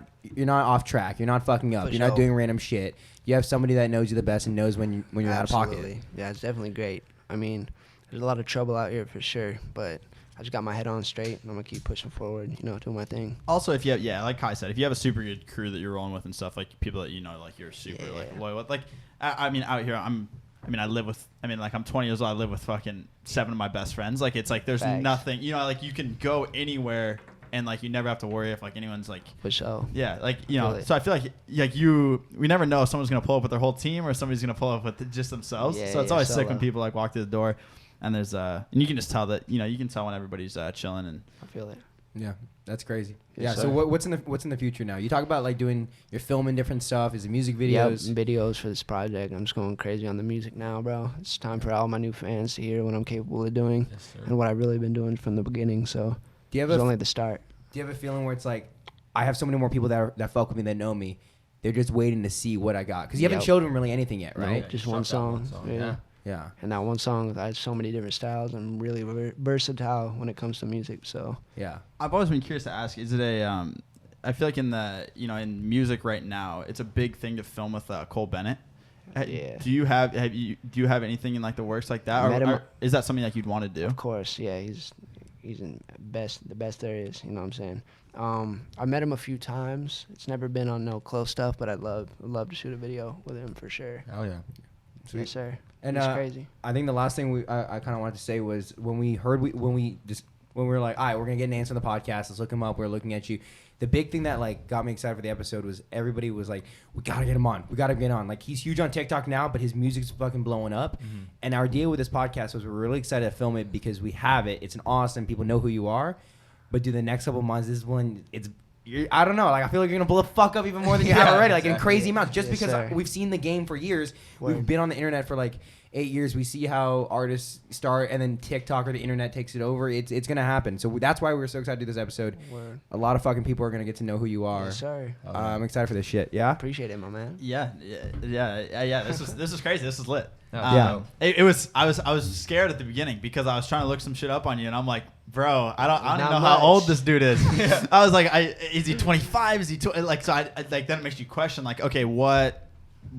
[SPEAKER 3] off track, you're not fucking up, you're not doing random shit. You have somebody that knows you the best and knows when you're out of pocket.
[SPEAKER 1] Yeah, it's definitely great. I mean, there's a lot of trouble out here for sure, but I just got my head on straight, and I'm gonna keep pushing forward, you know, doing my thing.
[SPEAKER 2] Also, if you have, like Kai said, if you have a super good crew that you're rolling with and stuff, like people that you know, like you're super like loyal with. Like, I mean, out here, I'm 20 years old. I live with fucking 7 of my best friends. Like, it's like there's nothing, you know, like you can go anywhere and like you never have to worry if like anyone's like.
[SPEAKER 1] For sure.
[SPEAKER 2] Yeah, like you know. So I feel like we never know if someone's gonna pull up with their whole team or somebody's gonna pull up with just themselves. So it's always sick when people like walk through the door. And there's and you can just tell that, you know, you can tell when everybody's chilling and
[SPEAKER 1] I feel it.
[SPEAKER 3] Yeah, that's crazy.
[SPEAKER 1] Yes,
[SPEAKER 3] yeah.
[SPEAKER 1] sir.
[SPEAKER 3] So what's in the future now? You talk about like you're filming different stuff. Is it music videos?
[SPEAKER 1] Yep, videos for this project. I'm just going crazy on the music now, bro. It's time for all my new fans to hear what I'm capable of doing and what I've really been doing from the beginning. So
[SPEAKER 3] Do you have
[SPEAKER 1] it's only the start.
[SPEAKER 3] Do you have a feeling where it's like, I have so many more people that fuck with me that know me. They're just waiting to see what I got because you haven't showed them really anything yet, right?
[SPEAKER 1] Nope, just one song. Yeah.
[SPEAKER 3] Yeah.
[SPEAKER 1] And that one song, I have so many different styles. I'm really versatile when it comes to music. So
[SPEAKER 3] yeah,
[SPEAKER 2] I've always been curious to ask: is it I feel like in music right now, it's a big thing to film with Cole Bennett.
[SPEAKER 1] Yeah.
[SPEAKER 2] Do you have anything in like the works like that, or is that something like you'd want to do?
[SPEAKER 1] Of course, yeah. He's the best there is. You know what I'm saying? I met him a few times. It's never been on no close stuff, but I'd love to shoot a video with him for sure.
[SPEAKER 3] Oh yeah. Sweet.
[SPEAKER 1] Yes, sir.
[SPEAKER 3] And
[SPEAKER 1] it's crazy.
[SPEAKER 3] I think the last thing I kind of wanted to say was when we were like, all right, we're gonna get Nanks on the podcast. Let's look him up. We're looking at you. The big thing that like got me excited for the episode was everybody was like, we gotta get him on. We gotta get on. Like he's huge on TikTok now, but his music's fucking blowing up. Mm-hmm. And our deal with this podcast was we're really excited to film it because we have it. It's an awesome. People know who you are. But do the next couple months, this is when I don't know. Like I feel like you're gonna blow the fuck up even more than you have already. Like in crazy amounts. Just because we've seen the game for years. Word. We've been on the internet for like 8 years. We see how artists start, and then TikTok or the internet takes it over. It's gonna happen. So that's why we're so excited to do this episode. Word. A lot of fucking people are gonna get to know who you are.
[SPEAKER 1] Yes, sir.
[SPEAKER 3] I'm excited for this shit. Yeah.
[SPEAKER 1] Appreciate it, my man.
[SPEAKER 2] Yeah. This is crazy. This is lit.
[SPEAKER 3] Yeah.
[SPEAKER 2] I was scared at the beginning because I was trying to look some shit up on you, and I'm like, bro, I don't even know
[SPEAKER 1] much.
[SPEAKER 2] how old this dude is. I was like, is he 25? Is he like? So I like then it makes you question like, okay, what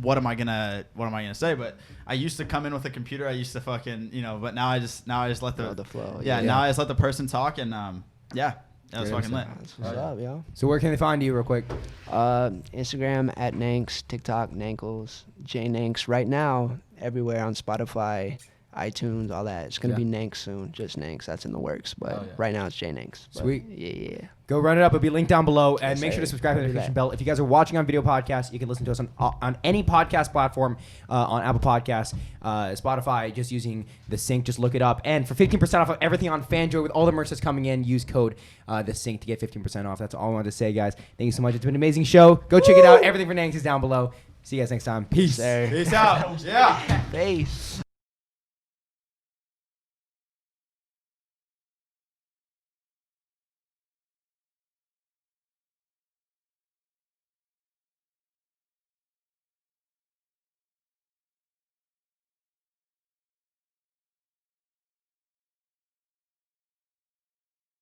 [SPEAKER 2] am I gonna say? But I used to come in with a computer. I used to fucking but now I just let the
[SPEAKER 1] flow.
[SPEAKER 2] Yeah, now I just let the person talk, and that was fucking lit.
[SPEAKER 1] That's what's up, yo.
[SPEAKER 3] So where can they find you, real quick?
[SPEAKER 1] Instagram at Nanks, TikTok Nankles, J Nanks. Right now, everywhere on Spotify, iTunes, all that. It's gonna be Nanks soon, just Nanks. That's in the works, but right now it's J Nanks.
[SPEAKER 3] Sweet.
[SPEAKER 1] Yeah.
[SPEAKER 3] Go run it up. It'll be linked down below, and
[SPEAKER 1] Yes,
[SPEAKER 3] make sure to
[SPEAKER 1] sir.
[SPEAKER 3] subscribe to the notification bell. If you guys are watching on video podcast, you can listen to us on any podcast platform, on Apple Podcasts, Spotify, just using TheSync. Just look it up. And for 15% off of everything on Fanjoy with all the merch that's coming in, use code TheSync to get 15% off. That's all I wanted to say, guys. Thank you so much. It's been an amazing show. Go check it out. Everything for Nanks is down below. See you guys next time. Peace.
[SPEAKER 1] Sir.
[SPEAKER 3] Peace out. Yeah.
[SPEAKER 1] Peace.